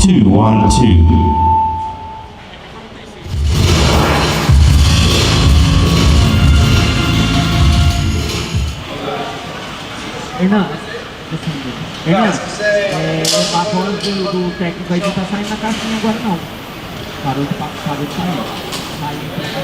Two, 1, 2. Hernan, Hernan, a voz do técnico aí não tá saindo na caixinha agora não. Parou de sair. Saiu pra cá.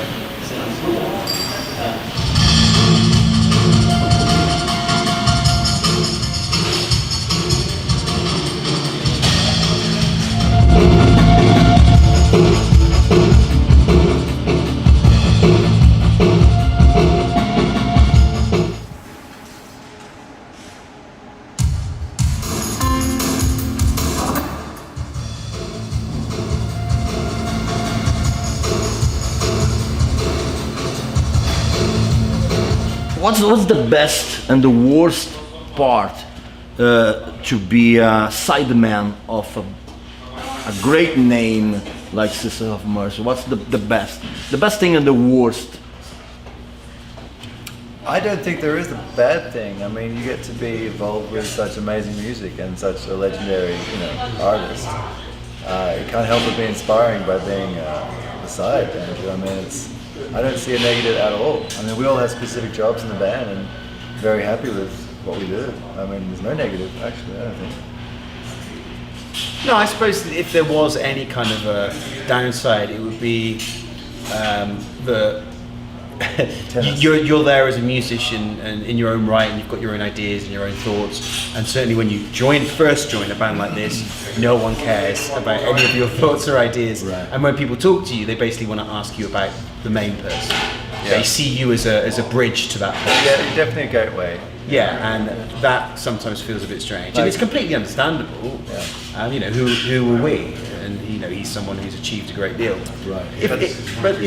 What's the best and the worst part to be a sideman of a great name like Sisters of Mercy? What's the best? The best thing and the worst? I don't think there is a bad thing. I mean, you get to be involved with such amazing music and such a legendary, artist. You can't help but be inspiring by being beside Andrew. I mean, I don't see a negative at all. I mean, we all have specific jobs in the band and very happy with what we do. I mean, there's no negative, actually, I don't think. No, I suppose if there was any kind of a downside, it would be you're there as a musician and in your own right, and you've got your own ideas and your own thoughts. And certainly when you first join a band like this, no one cares about any of your thoughts or ideas. Right. And when people talk to you, they basically want to ask you about the main person. Yeah. They see you as a bridge to that person. Yeah, you're definitely a gateway. Yeah, and that sometimes feels a bit strange, and it's completely understandable. Yeah. Who are we? And he's someone who's achieved a great deal. Right. But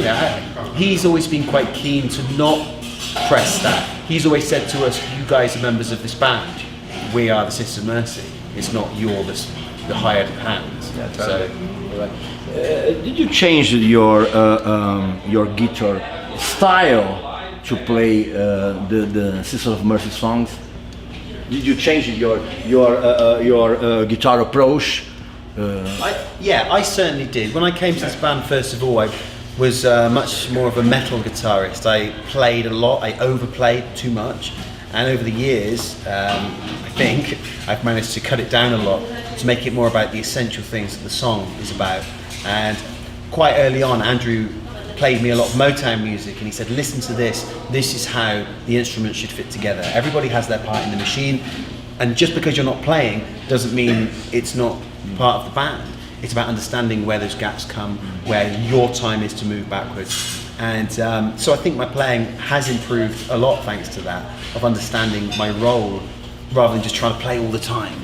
he's always been quite keen to not press that. He's always said to us, "You guys are members of this band. We are the Sisters of Mercy. It's not you're the hired hands." Yeah, totally. Did you change your guitar style to play the Sisters of Mercy songs? Did you change your guitar approach? I certainly did. When I came to this band, first of all, I was much more of a metal guitarist. I played a lot, I overplayed too much, and over the years, I think I've managed to cut it down a lot to make it more about the essential things that the song is about. And quite early on, Andrew played me a lot of Motown music, and he said, "Listen to this. This is how the instruments should fit together. Everybody has their part in the machine, and just because you're not playing doesn't mean it's not part of the band. It's about understanding where those gaps come, where your time is to move backwards." And so I think my playing has improved a lot thanks to that, of understanding my role rather than just trying to play all the time,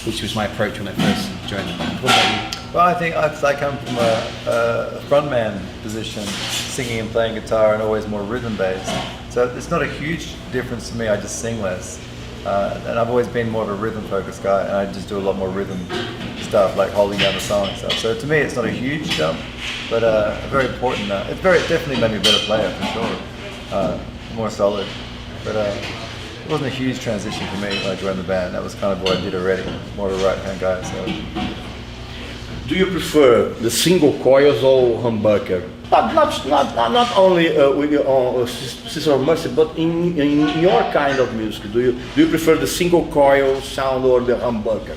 which was my approach when I first joined the band. What about you? Well, I think I come from a frontman position, singing and playing guitar, and always more rhythm based. So it's not a huge difference to me. I just sing less, and I've always been more of a rhythm focused guy, and I just do a lot more rhythm stuff, like holding down the song and stuff. So to me, it's not a huge jump, but very important. It definitely made me a better player for sure, more solid. But it wasn't a huge transition for me when I joined the band. That was kind of what I did already, more of a right hand guy. So. Do you prefer the single coils or humbucker? Not only with your Sisters of Mercy, but in your kind of music, do you prefer the single coil sound or the humbucker?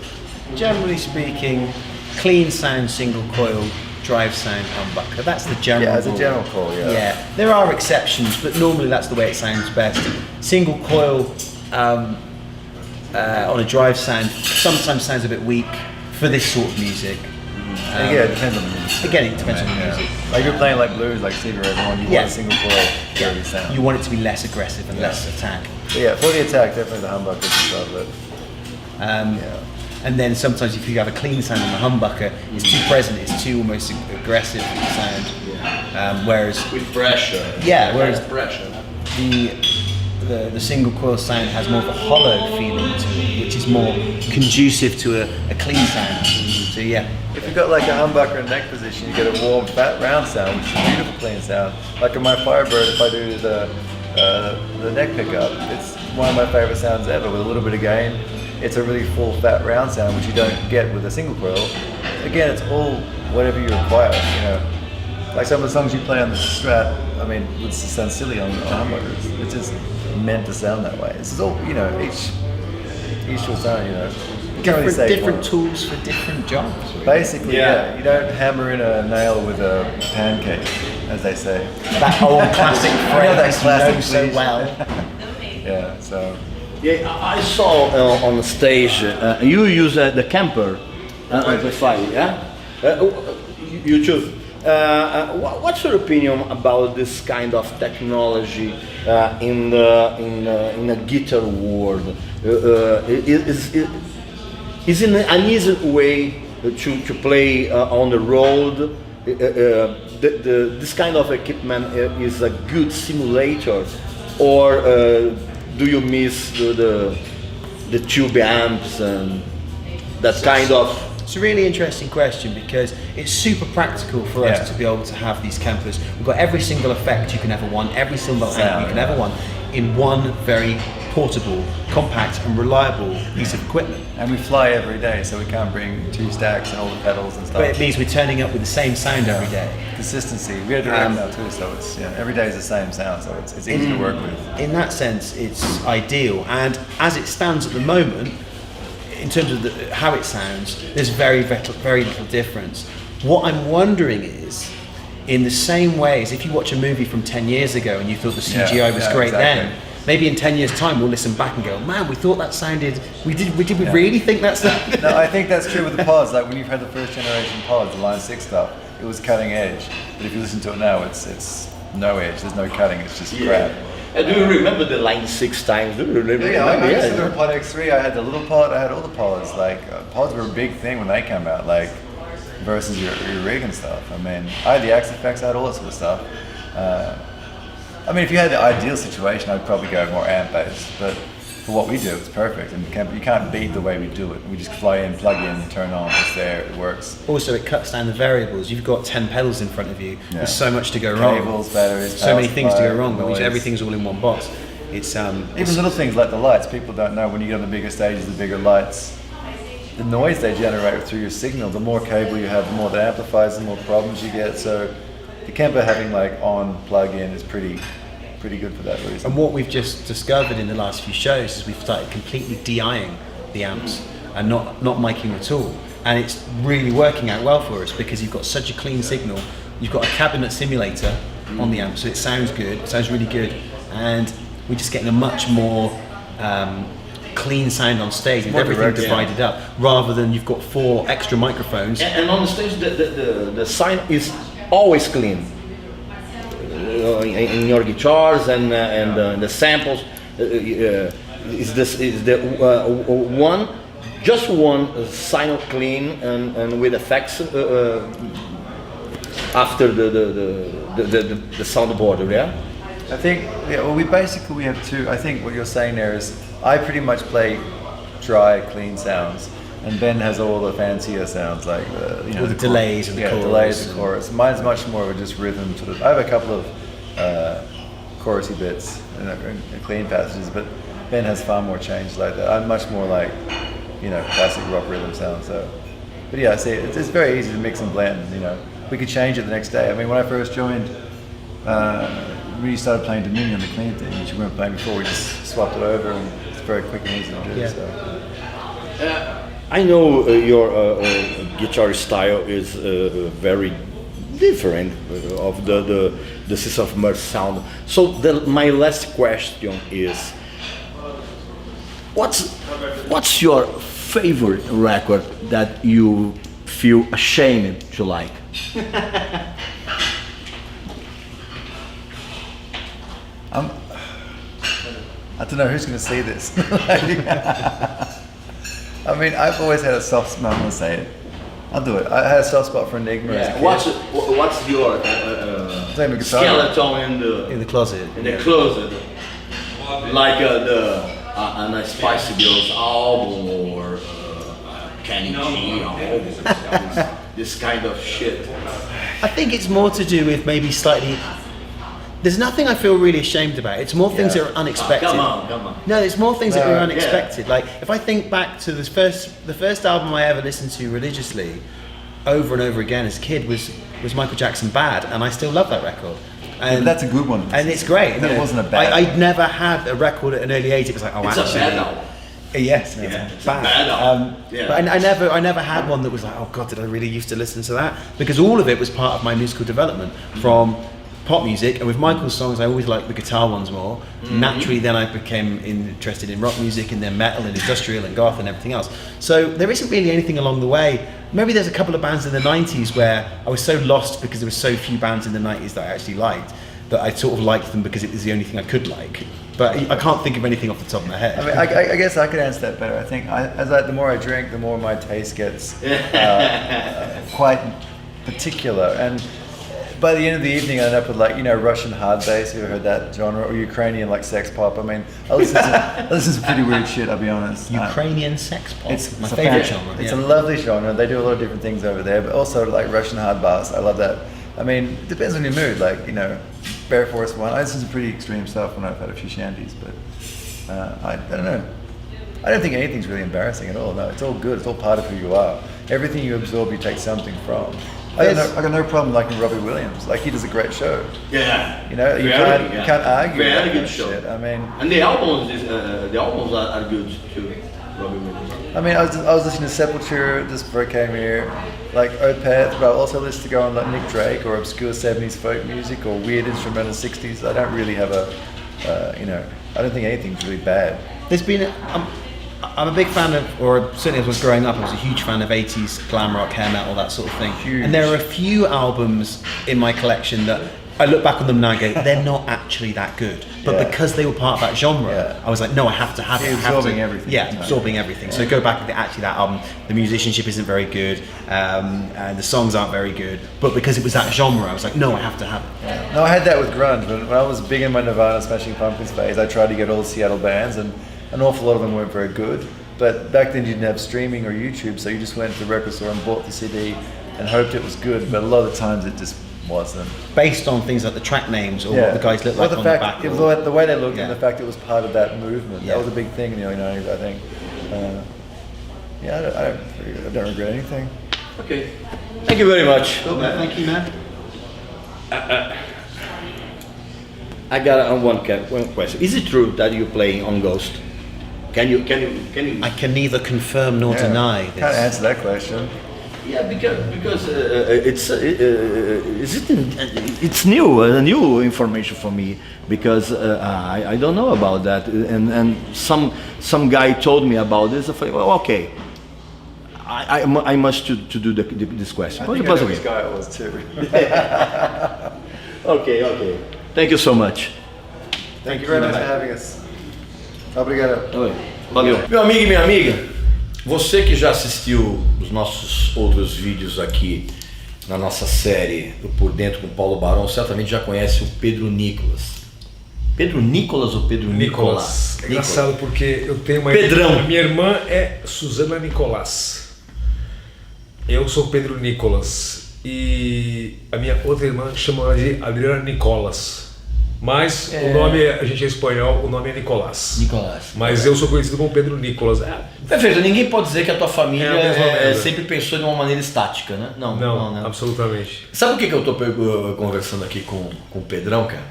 Generally speaking, clean sound, single coil, drive sound, humbucker. That's the general Yeah, as a rule. general call, yeah. Yeah, there are exceptions, but normally that's the way it sounds best. Single coil on a drive sound sometimes sounds a bit weak for this sort of music. Yeah, it depends on the music. Again, it depends on the music. Like you're playing like blues, like Stevie Ray Vaughan, you want a single coil dirty sound. You want it to be less aggressive and less attack. But yeah, for the attack, definitely the humbuckers and stuff. But And then sometimes if you have a clean sound on the humbucker, it's too present, it's too almost aggressive sound. Whereas With pressure. Yeah, whereas- pressure. the single coil sound has more of a hollow feeling to it, which is more conducive to a clean sound. So yeah, If you've got like a humbucker and neck position, you get a warm, fat, round sound, which is a beautiful clean sound. Like on my Firebird, if I do the neck pickup, it's one of my favorite sounds ever with a little bit of gain. It's a really full, fat, round sound, which you don't get with a single coil. Again, it's all whatever you require, you know. Like some of the songs you play on the Strat, I mean, it would sound silly on humbuckers. It's just meant to sound that way. This is all, you know, each will sound, you know. You can't really say different one. tools for different jobs. really. Basically, yeah. You don't hammer in a nail with a pancake, as they say. That old classic phrase that classic you know so phrase. well. Yeah, so Yeah, I saw on the stage you use the Kemper amplifier, yeah? You too. What's your opinion about this kind of technology in the guitar world? Is it an easy way to play on the road? This kind of equipment is a good simulator, or do you miss the tube amps and that kind of? It's a really interesting question because it's super practical for us to be able to have these Kempers. We've got every single effect you can ever want, every single amp you can ever want, in one very portable, compact and reliable piece of equipment. and we fly every day, so we can't bring 2 stacks and all the pedals and stuff. But it means we're turning up with the same sound every day. Consistency. We had direct now too, so it's every day is the same sound, so it's easy to work with. In that sense, it's ideal. And as it stands at the moment, in terms of how it sounds, there's very little difference. What I'm wondering is, in the same way as if you watch a movie from 10 years ago and you thought the CGI was great exactly. then, maybe in 10 years' time we'll listen back and go, man, we thought that sounded, did we really think that sounded? No, I think that's true with the pods. Like when you've had the first generation pods, the Line 6 stuff, it was cutting edge. But if you listen to it now, it's no edge. There's no cutting. It's just crap. Do you remember the Line 6 times? Do you remember? Yeah, I used to do a Pod X3. I had the little pod. I had all the pods. Like pods were a big thing when they came out. Like versus your rig and stuff. I mean, I had the Axe effects. I had all that sort of stuff. I mean, if you had the ideal situation, I'd probably go more amp based. But for what we do, it's perfect, and you can't beat the way we do it. We just fly in, plug in, turn on. It's there. It works. Also, it cuts down the variables. You've got 10 pedals in front of you. Yeah. There's so much to go wrong. Cables, batteries, so power many things to supply, go wrong, but noise. everything's all in one box. It's Even little things like the lights, people don't know when you get on the bigger stages, the bigger lights, the noise they generate through your signal, the more cable you have, the more that amplifies, the more problems you get. So the Kemper having like on plug-in is pretty good for that reason. And what we've just discovered in the last few shows is we've started completely DIing the amps and not miking at all. And it's really working out well for us because you've got such a clean signal. You've got a cabinet simulator on the amp, so it sounds good, it sounds really good. And we're just getting a much more clean sound on stage with everything direct, divided up, rather than you've got 4 extra microphones. And on the stage, the sign is always clean. In your guitars and the samples, is the one sign clean and with effects after the soundboard, yeah. I think, well, we have 2. I think what you're saying there is, I pretty much play dry, clean sounds, and Ben has all the fancier sounds like All the delays and the chorus. delays, the chorus. Mine's much more of a just rhythm sort of. I have a couple of chorusy bits and clean passages, but Ben has far more change like that. I'm much more like, classic rock rhythm sound. So, but yeah, see, it's very easy to mix and blend. We could change it the next day. I mean, when I first joined. We started playing Dominion, the clean thing, which we weren't playing before. We just swapped it over, and it's very quick and easy to do. Yeah. So. I know your guitar style is very different of the System of Mercy sound. So my last question is, what's your favorite record that you feel ashamed to like? I don't know who's going to see this. I mean, I've always had a soft spot. I'm gonna say it. I'll do it. I had a soft spot for Enigma as a kid. What's your Playing the guitar. skeleton In the closet. in the closet? Like a Spice Girls album or Kenny G album. This kind of shit. I think it's more to do with maybe slightly. There's nothing I feel really ashamed about. It's more things that are unexpected. Come on. No, it's more things that No, are yeah. unexpected. Like if I think back to the first album I ever listened to religiously, over and over again as a kid was Michael Jackson Bad, and I still love that record. And That's a good one. and it's great. That you know. wasn't a bad I'd never had a record at an early age. It was like, oh, It's a actually, bad album. yes, Yeah, it's it's a bad. bad album. Yeah. But I never had one that was like, oh God, did I really used to listen to that? Because all of it was part of my musical development from pop music, and with Michael's songs, I always liked the guitar ones more. Naturally, then I became interested in rock music, and then metal, and industrial, and goth, and everything else. So there isn't really anything along the way. Maybe there's a couple of bands in the '90s where I was so lost because there were so few bands in the '90s that I actually liked, that I sort of liked them because it was the only thing I could like. But I can't think of anything off the top of my head. I mean, I guess I could answer that better. I think the more I drink, the more my taste gets quite particular. And by the end of the evening, I end up with Russian hard bass. Have you ever heard that genre? Or Ukrainian like sex pop? I mean, I listen to pretty weird shit. I'll be honest. Ukrainian sex pop, It's my a favorite fan- genre. It's yeah. a lovely genre. They do a lot of different things over there, but also like Russian hard bass. I love that. I mean, it depends on your mood. Like Bear Force One. I listen to pretty extreme stuff when I've had a few shandies, but I don't know. I don't think anything's really embarrassing at all. No, it's all good. It's all part of who you are. Everything you absorb, you take something from. I got no problem liking Robbie Williams. Like he does a great show. Yeah. You know, you can't argue. Very that good kind of show. shit. I mean, And the albums are good too. Robbie Williams. I was listening to Sepultura just before I came here, like Opeth, but I also listen to go on like Nick Drake or obscure 70s folk music or weird instrumental 60s. I don't really have I don't think anything's really bad. There's been, I'm a big fan of, or certainly as I was growing up, I was a huge fan of 80s glam rock, hair metal, that sort of thing. Huge. And there are a few albums in my collection that I look back on them now and go, they're not actually that good. But Yeah. because they were part of that genre, Yeah. I was like, no, I have to have it. I have Absorbing to. everything. Yeah, absorbing everything. So go back and actually that album, the musicianship isn't very good, and the songs aren't very good. But because it was that genre, I was like, no, I have to have it. No, I had that with grunge. When I was big in my Nirvana, Smashing Pumpkins phase, I tried to get all the Seattle bands, and an awful lot of them weren't very good. But back then you didn't have streaming or YouTube, so you just went to the record store and bought the CD and hoped it was good. But a lot of the times it just wasn't. Based on things like the track names or what the guys look Well, like on fact, the back. it was or- the way they looked Yeah. and the fact it was part of that movement. Yeah. That was a big thing in the early 90s, I think. I don't regret anything. Okay. Thank you very much. Thank you, man. I got one question. Is it true that you play on Ghost? Can you? I can neither confirm nor deny Can't this. answer that question. Yeah, because it's new information for me because I don't know about that, and some guy told me about this. I thought, well, okay, I must to do this question. I think I know which guy it was too. Okay. Thank you so much. Thank you very much for having us. Obrigado. Valeu. Meu amigo e minha amiga, você que já assistiu os nossos outros vídeos aqui na nossa série do Por Dentro com Paulo Barão, certamente já conhece o Pedro Nicolas. Pedro Nicolas ou Pedro Nicolás? É engraçado porque eu tenho uma Pedrão. irmã. Minha irmã é Suzana Nicolás. Eu sou Pedro Nicolas. E a minha outra irmã chama de Adriana Nicolas. Mas o nome, a gente é espanhol, o nome é Nicolás. Nicolás. Mas eu sou conhecido como Pedro Nicolas. Perfeito, ninguém pode dizer que a tua família É a mesma merda. sempre pensou de uma maneira estática, né? Não, absolutamente. Sabe por que eu tô conversando aqui com o Pedrão, cara?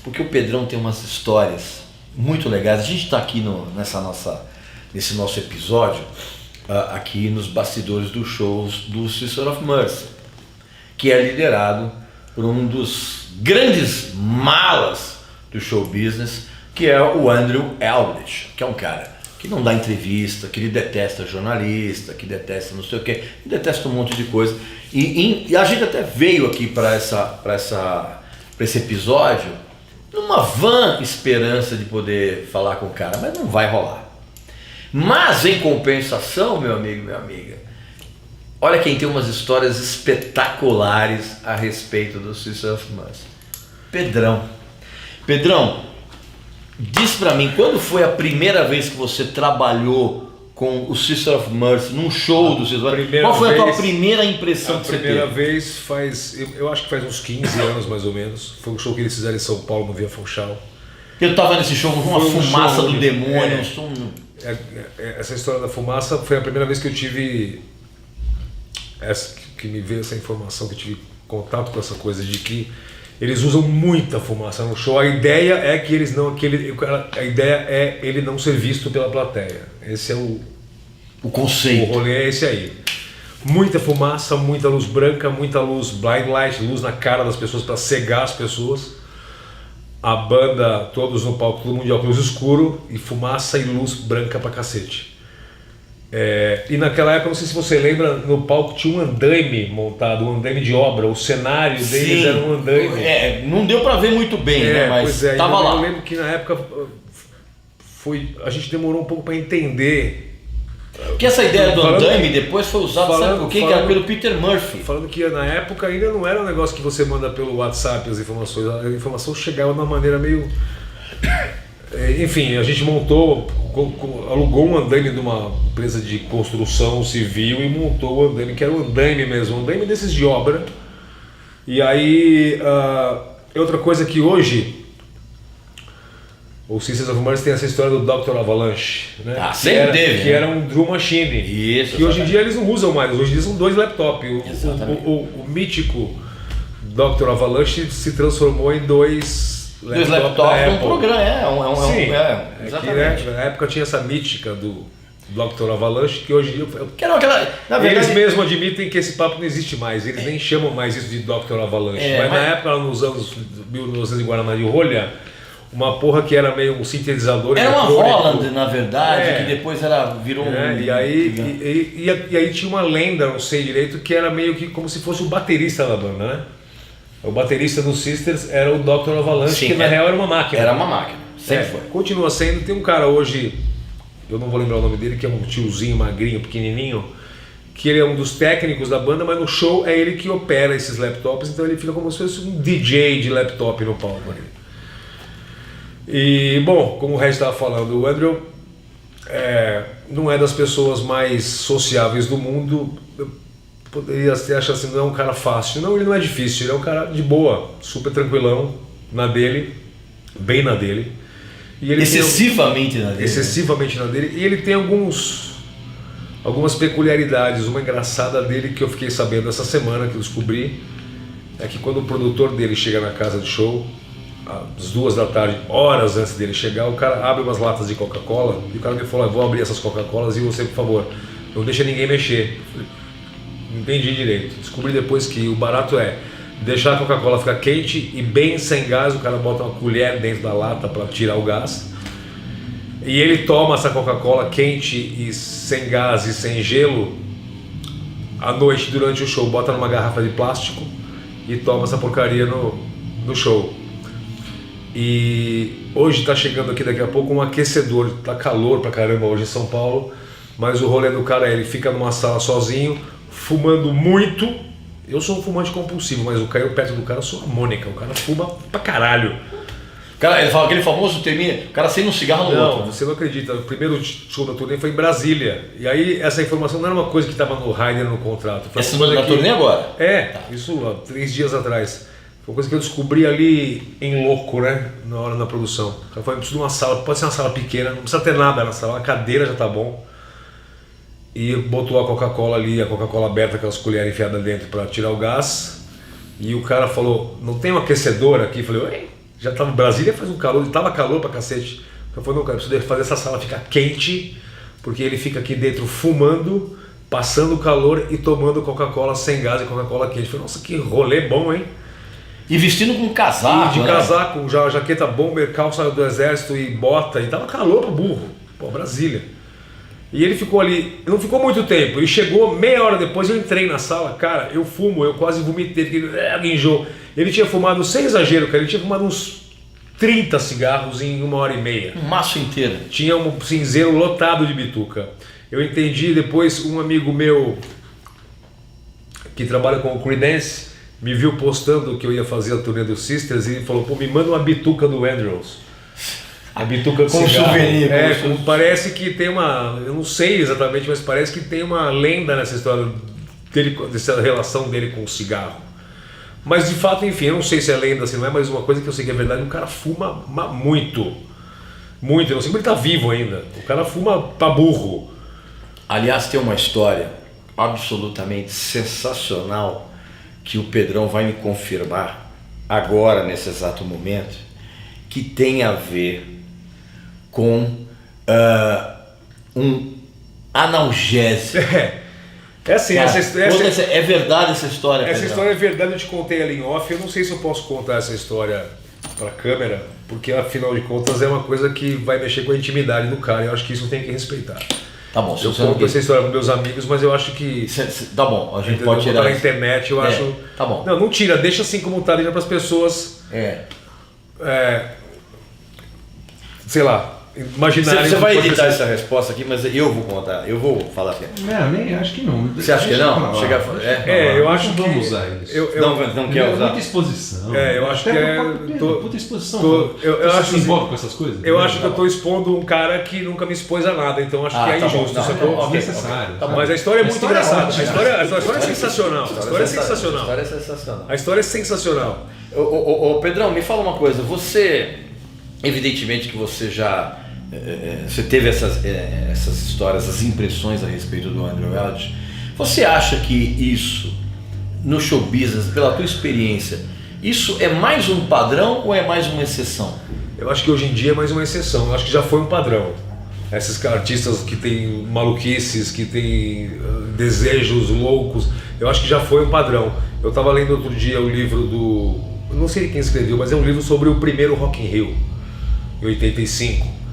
Porque o Pedrão tem umas histórias muito legais. A gente está aqui nesse nosso episódio, aqui nos bastidores dos shows do Sister of Mercy, que é liderado por um dos grandes malas do show business, que é o Andrew Eldridge, que é um cara que não dá entrevista, que ele detesta jornalista, que detesta não sei o que, que detesta um monte de coisa. E a gente até veio aqui para esse episódio numa vã esperança de poder falar com o cara, mas não vai rolar. Mas em compensação, meu amigo, minha amiga, olha quem tem umas histórias espetaculares a respeito do Sisters of Mercy. Pedrão. Pedrão, diz pra mim, quando foi a primeira vez que você trabalhou com o Sisters of Mercy, num show do Sisters of Mercy? Qual foi a tua primeira impressão que você teve? A primeira vez eu acho que faz uns 15 anos mais ou menos. Foi um show que eles fizeram em São Paulo, no Via Funchal. Eu tava nesse show com uma fumaça do demônio, um som... Essa história da fumaça foi a primeira vez que eu tive que me veio essa informação, que eu tive contato com essa coisa de que eles usam muita fumaça no show. A ideia é que eles não, a ideia é ele não ser visto pela plateia. Esse é o conceito. O rolê é esse aí. Muita fumaça, muita luz branca, muita luz blind light, luz na cara das pessoas para cegar as pessoas. A banda, todos no palco, todo mundo de óculos escuro e fumaça e luz branca pra cacete. E naquela época, não sei se você lembra, no palco tinha um andaime montado, um andaime de obra, o cenário deles era um andaime. Não deu pra ver muito bem, né? Mas tava lá. Eu lembro que na época a gente demorou um pouco pra entender. Porque essa ideia do andaime depois foi usada, sabe por quê? Que era pelo Peter Murphy. Falando que na época ainda não era um negócio que você manda pelo WhatsApp as informações, a informação chegava de uma maneira meio... Enfim, a gente montou, alugou um andaime de uma empresa de construção civil e montou o andaime, que era um andaime mesmo, um andaime desses de obra. E aí, outra coisa que hoje... O Sisters of Mercy tem essa história do Dr. Avalanche, né? Que era um drum machine. Isso, que hoje em dia eles não usam mais, hoje em dia são 2 laptops. O mítico Dr. Avalanche se transformou em 2 laptops num programa, exatamente. Na época tinha essa mítica do Dr. Avalanche, que hoje em dia... na verdade, eles mesmos admitem que esse papo não existe mais, eles nem chamam mais isso de Dr. Avalanche. Mas na época, nos anos 1900 em Guaraná de Rolha, uma porra que era meio um sintetizador. Era uma Roland, na verdade, que depois virou e aí tinha uma lenda, não sei direito, que era meio que como se fosse o baterista da banda, né? O baterista do Sisters era o Dr. Avalanche, que na real era uma máquina. Era uma máquina, sempre foi. Continua sendo. Tem um cara hoje, eu não vou lembrar o nome dele, que é um tiozinho, magrinho, pequenininho, que ele é um dos técnicos da banda, mas no show é ele que opera esses laptops, então ele fica como se fosse um DJ de laptop no palco ali. E, bom, como o Regis estava falando, o Andrew não é das pessoas mais sociáveis do mundo. Eu poderia até achar assim, não é um cara fácil. Não, ele não é difícil, ele é um cara de boa, super tranquilão, na dele, bem na dele. E ele excessivamente na dele. Excessivamente na dele. E ele tem algumas peculiaridades. Uma engraçada dele que eu fiquei sabendo essa semana, que eu descobri, é que quando o produtor dele chega na casa de show, às 2 da tarde, horas antes dele chegar, o cara abre umas latas de Coca-Cola e o cara me falou: vou abrir essas Coca-Colas e você, por favor, não deixa ninguém mexer. Eu falei, não entendi direito. Descobri depois que o barato é deixar a Coca-Cola ficar quente e bem sem gás. O cara bota uma colher dentro da lata para tirar o gás e ele toma essa Coca-Cola quente e sem gás e sem gelo à noite durante o show, bota numa garrafa de plástico e toma essa porcaria no show. E hoje está chegando aqui daqui a pouco um aquecedor, tá calor pra caramba hoje em São Paulo, mas o rolê do cara ele fica numa sala sozinho, fumando muito. Eu sou um fumante compulsivo, mas eu caio perto do cara, eu sou a Mônica, o cara fuma pra caralho. Cara, ele fala aquele famoso termina, o cara acende um cigarro no outro. Não, você não acredita, o primeiro show da turnê foi em Brasília, e aí essa informação não era uma coisa que estava no rider, no contrato. Foi essa na turnê agora? Isso há 3 dias atrás. Foi uma coisa que eu descobri ali em louco, né? Na hora da produção. Eu falei, preciso de uma sala, pode ser uma sala pequena, não precisa ter nada na sala, uma cadeira já tá bom. E botou a Coca-Cola ali, a Coca-Cola aberta, aquelas colheres enfiadas dentro para tirar o gás. E o cara falou, não tem um aquecedor aqui? Eu falei, já tava em Brasília, faz um calor, tava calor pra cacete. Eu falei, não, cara, preciso fazer essa sala ficar quente, porque ele fica aqui dentro fumando, passando calor e tomando Coca-Cola sem gás e Coca-Cola quente. Eu falei, nossa, que rolê bom, hein? E vestindo com casaco, de casaco, jaqueta bomber, calça do exército e bota, e tava calor pro burro, Brasília. E ele ficou ali, não ficou muito tempo, ele chegou meia hora depois, eu entrei na sala, cara, eu fumo, eu quase vomitei, porque enjoo. Ele tinha fumado, sem exagero, cara, ele tinha fumado uns 30 cigarros em 1h30. Um maço inteiro. Tinha um cinzeiro lotado de bituca. Eu entendi depois, um amigo meu que trabalha com o Creedence me viu postando que eu ia fazer a turnê do Sisters e falou, pô, me manda uma bituca do Andrews. A bituca Com cigarro. souvenir, Parece que tem uma, eu não sei exatamente, mas parece que tem uma lenda nessa história dele, dessa relação dele com o cigarro. Mas de fato, enfim, eu não sei se é lenda, se não é, mas uma coisa que eu sei que é verdade, o cara fuma muito. Muito, eu não sei como ele tá vivo ainda. O cara fuma pra burro. Aliás, tem uma história absolutamente sensacional que o Pedrão vai me confirmar agora, nesse exato momento, que tem a ver com um analgésico. É assim, Cara, essa é verdade essa história, essa Pedrão? história é verdade, eu te contei ali em off. Eu não sei se eu posso contar essa história pra câmera, porque afinal de contas é uma coisa que vai mexer com a intimidade do cara. Eu acho que isso tem que respeitar. Tá bom, se Eu você não conto essa história com meus amigos, mas eu acho que Tá bom, a gente entendeu? pode Botar tirar na isso. internet, eu acho. Tá bom. Não tira, deixa assim como tá, deixa para as pessoas, sei lá, imaginarem. Você vai como editar pode essa resposta aqui, mas eu vou contar, eu vou falar aqui. Não, nem acho que não. Você acha que não? Chega a falar. ser. Eu acho Não que vamos usar isso. Não quer usar? Muita exposição. Eu acho Até que é. pro próprio Pedro, puta exposição. eu Você acho se assim, envolve com essas coisas? eu acho que eu tô expondo um cara que nunca me expôs a nada, então acho que é tá bom, injusto. não, sacou? não, ok. Necessário. Tá bom. Mas a história é muito história é engraçada. ótima. A história é sensacional. A história é sensacional. A história é sensacional. A história é sensacional. Ô, Pedrão, me fala uma coisa. Você, evidentemente que você já você teve essas histórias, essas impressões a respeito do Andrew Eldritch. Você acha que isso, no show business, pela tua experiência, isso é mais um padrão ou é mais uma exceção? Eu acho que hoje em dia é mais uma exceção. Eu acho que já foi um padrão. Esses artistas que têm maluquices, que têm desejos loucos, eu acho que já foi um padrão. Eu estava lendo outro dia o livro do... Eu não sei quem escreveu, mas é um livro sobre o primeiro Rock in Rio, em 85.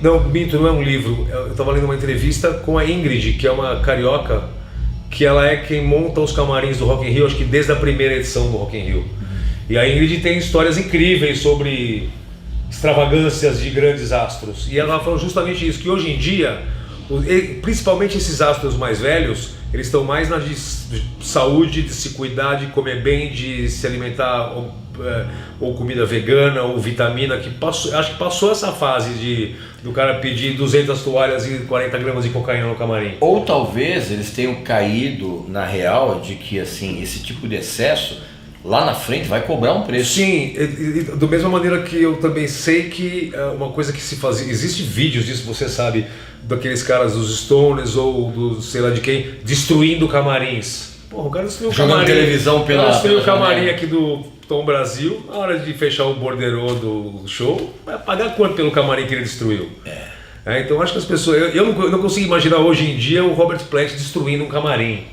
Não, minto, não é um livro. Eu estava lendo uma entrevista com a Ingrid, que é uma carioca, que ela é quem monta os camarins do Rock in Rio, acho que desde a primeira edição do Rock in Rio. E a Ingrid tem histórias incríveis sobre extravagâncias de grandes astros. E ela falou justamente isso, que hoje em dia, principalmente esses astros mais velhos, eles estão mais na de saúde, de se cuidar, de comer bem, de se alimentar ou comida vegana ou vitamina, acho que passou essa fase do cara pedir 200 toalhas e 40 gramas de cocaína no camarim. Ou talvez eles tenham caído na real de que assim, esse tipo de excesso lá na frente vai cobrar um preço. Sim, da mesma maneira que eu também sei que uma coisa que se fazia, existe vídeos disso, você sabe, daqueles caras dos Stones ou do sei lá de quem, destruindo camarins. Porra, o cara destruiu o Jogando camarim. televisão pela- O cara destruiu o pela camarim janela. aqui do Tom Brasil, na hora de fechar o borderô do show, vai pagar quanto pelo camarim que ele destruiu? Então acho que as pessoas, eu não consigo imaginar hoje em dia o Robert Plant destruindo um camarim.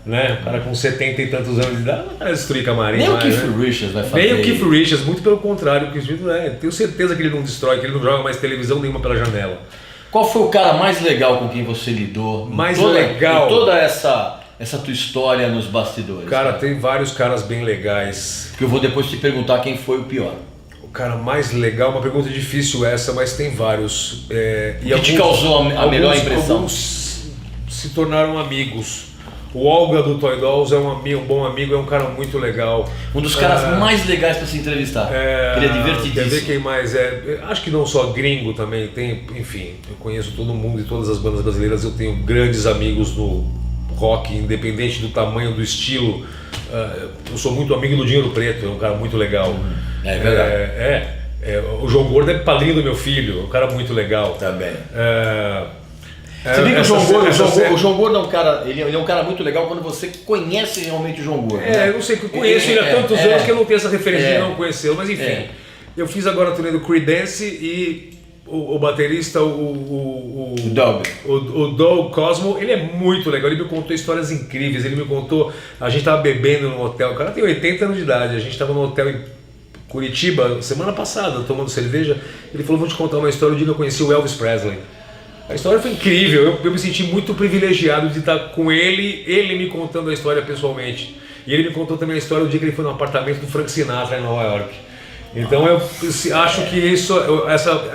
Né? O cara com 70 e tantos anos de idade não vai destruir camarim. Nem o mais, Keith né? Richards vai fazer. Nem o Keith Richards, muito pelo contrário. O Keith Richards, tenho certeza que ele não destrói, que ele não joga mais televisão nenhuma pela janela. Qual foi o cara mais legal com quem você lidou? Mais legal? Em toda essa tua história nos bastidores. Cara, tem vários caras bem legais. Que eu vou depois te perguntar quem foi o pior. O cara mais legal, uma pergunta difícil essa, mas tem vários. O que te causou a melhor impressão? Alguns se tornaram amigos. O Olga do Toy Dolls é um bom amigo, é um cara muito legal. Um dos caras mais legais para se entrevistar. Ele é divertidíssimo. Quer ver quem mais é? Acho que não só gringo também, tem, enfim, eu conheço todo mundo e todas as bandas brasileiras, eu tenho grandes amigos no rock, independente do tamanho, do estilo. Eu sou muito amigo do Dinheiro Preto, é um cara muito legal. É verdade. O João Gordo é padrinho do meu filho, é um cara muito legal. Também. Você Você vê que o João Gordo é um cara, ele é um cara muito legal quando você conhece realmente o João Gordo. eu não sei, eu conheço ele há tantos anos que eu não tenho essa referência de não conhecê-lo, mas enfim. Eu fiz agora a turnê do Creedence e o baterista, o Doug Cosmo, ele é muito legal, ele me contou histórias incríveis, ele me contou, a gente tava bebendo no hotel, o cara tem 80 anos de idade, a gente tava no hotel em Curitiba, semana passada, tomando cerveja, ele falou, vou te contar uma história, o dia que eu conheci o Elvis Presley. A história foi incrível, eu me senti muito privilegiado de estar com ele me contando a história pessoalmente. E ele me contou também a história do dia que ele foi no apartamento do Frank Sinatra em Nova York. Então eu acho que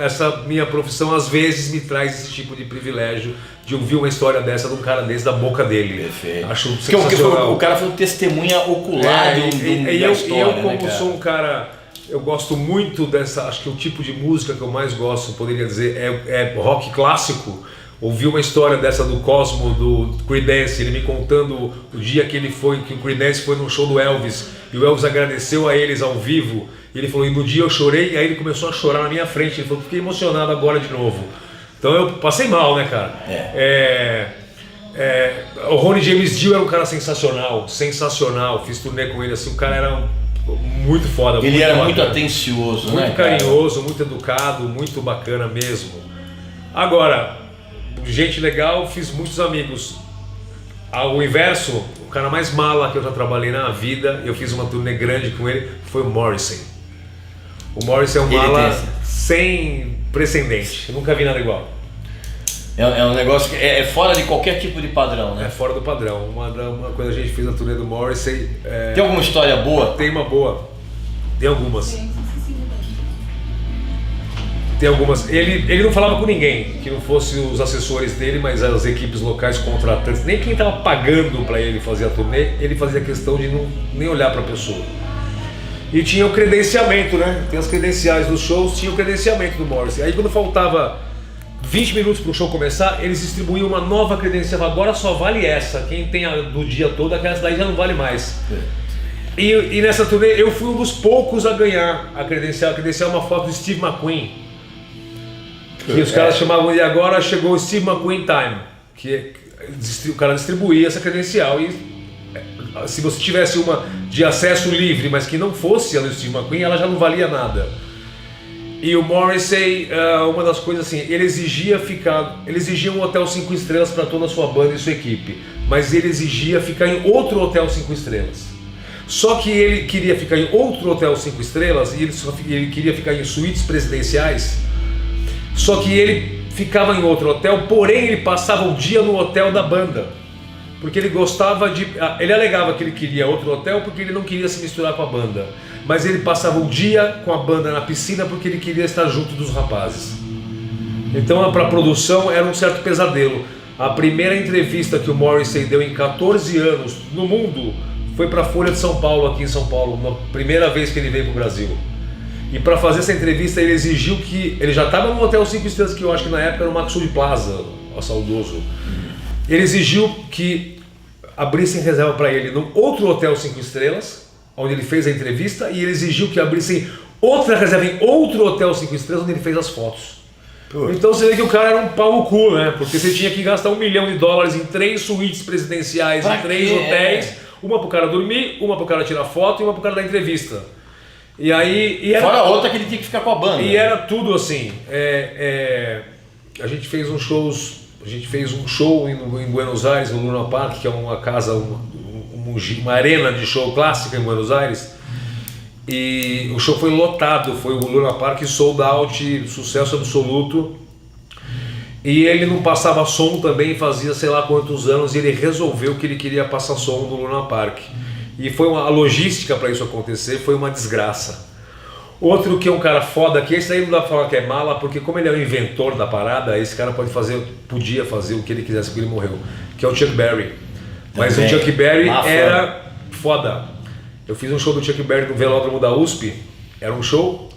essa minha profissão às vezes me traz esse tipo de privilégio de ouvir uma história dessa de um cara desse da boca dele. Perfeito. Acho Porque sensacional. o cara foi testemunha ocular da história, eu como né, cara? sou um cara, eu gosto muito dessa, acho que o tipo de música que eu mais gosto, poderia dizer, é rock clássico. Ouvi uma história dessa do Cosmo, do Creedence, ele me contando o dia que o Creedence foi num show do Elvis, e o Elvis agradeceu a eles ao vivo, e ele falou, e no dia eu chorei, e aí ele começou a chorar na minha frente, ele falou, fiquei emocionado agora de novo. Então eu passei mal, né, cara? O Ronnie James Dio era um cara sensacional, fiz turnê com ele, assim, o cara era muito foda. Ele muito era bacana. muito atencioso, Muito né, cara? carinhoso, muito educado, muito bacana mesmo. Agora, gente legal, fiz muitos amigos. Ao inverso, o cara mais mala que eu já trabalhei na vida, eu fiz uma turnê grande com ele, foi o Morrissey. O Morrissey é um mala sem precedente, eu nunca vi nada igual. É um negócio que é fora de qualquer tipo de padrão, né? É fora do padrão. Quando a gente fez a turnê do Morrissey... Tem alguma história boa? Tem uma boa. Tem algumas. Tem algumas. Ele não falava com ninguém, que não fosse os assessores dele, mas as equipes locais contratantes. Nem quem estava pagando para ele fazer a turnê, ele fazia questão de não nem olhar para a pessoa. E tinha o credenciamento, né? Tem as credenciais dos shows, tinha o credenciamento do Morrissey. Aí quando faltava 20 minutos para o show começar, eles distribuíam uma nova credencial. Agora só vale essa. Quem tem a do dia todo, aquela daí já não vale mais. E nessa turnê eu fui um dos poucos a ganhar a credencial. A credencial é uma foto do Steve McQueen. Que os caras chamavam de agora chegou o Steve McQueen Time. Que o cara distribuía essa credencial. E se você tivesse uma de acesso livre, mas que não fosse a do Steve McQueen, ela já não valia nada. E o Morrissey, uma das coisas assim, ele exigia um hotel 5 estrelas para toda a sua banda e sua equipe, mas ele exigia ficar em outro hotel 5 estrelas. Só que ele queria ficar em outro hotel 5 estrelas e ele queria ficar em suítes presidenciais, só que ele ficava em outro hotel, porém ele passava o dia no hotel da banda, porque ele gostava de... Ele alegava que ele queria outro hotel porque ele não queria se misturar com a banda. Mas ele passava o dia com a banda na piscina porque ele queria estar junto dos rapazes. Então para a produção era um certo pesadelo. A primeira entrevista que o Morrissey deu em 14 anos no mundo foi para a Folha de São Paulo, aqui em São Paulo, na primeira vez que ele veio para o Brasil. E para fazer essa entrevista ele exigiu que... Ele já estava num hotel 5 estrelas que eu acho que na época era o Maxud Plaza, o saudoso. Ele exigiu que abrissem reserva para ele num outro hotel 5 estrelas, onde ele fez a entrevista, e ele exigiu que abrissem outra reserva em outro hotel 5 estrelas, onde ele fez as fotos. Então você vê que o cara era um pau no cu, né? Porque você tinha que gastar $1 milhão em 3 suítes presidenciais, em 3 hotéis, uma pro cara dormir, uma pro cara tirar foto e uma pro cara dar entrevista. E aí... Fora a outra que ele tinha que ficar com a banda. E era tudo assim. A gente fez um show em Buenos Aires, no Luna Park, que é uma casa... uma arena de show clássica em Buenos Aires, e o show foi lotado, foi o Luna Park sold out, sucesso absoluto, e ele não passava som também fazia sei lá quantos anos, e ele resolveu que ele queria passar som no Luna Park, e a logística para isso acontecer foi uma desgraça. Outro que é um cara foda, que esse aí não dá pra falar que é mala, porque como ele é o inventor da parada, esse cara podia fazer o que ele quisesse, porque ele morreu, que é o Chuck Berry. Mas também. o Chuck Berry era foda. Eu fiz um show do Chuck Berry no velódromo da USP. Era um show.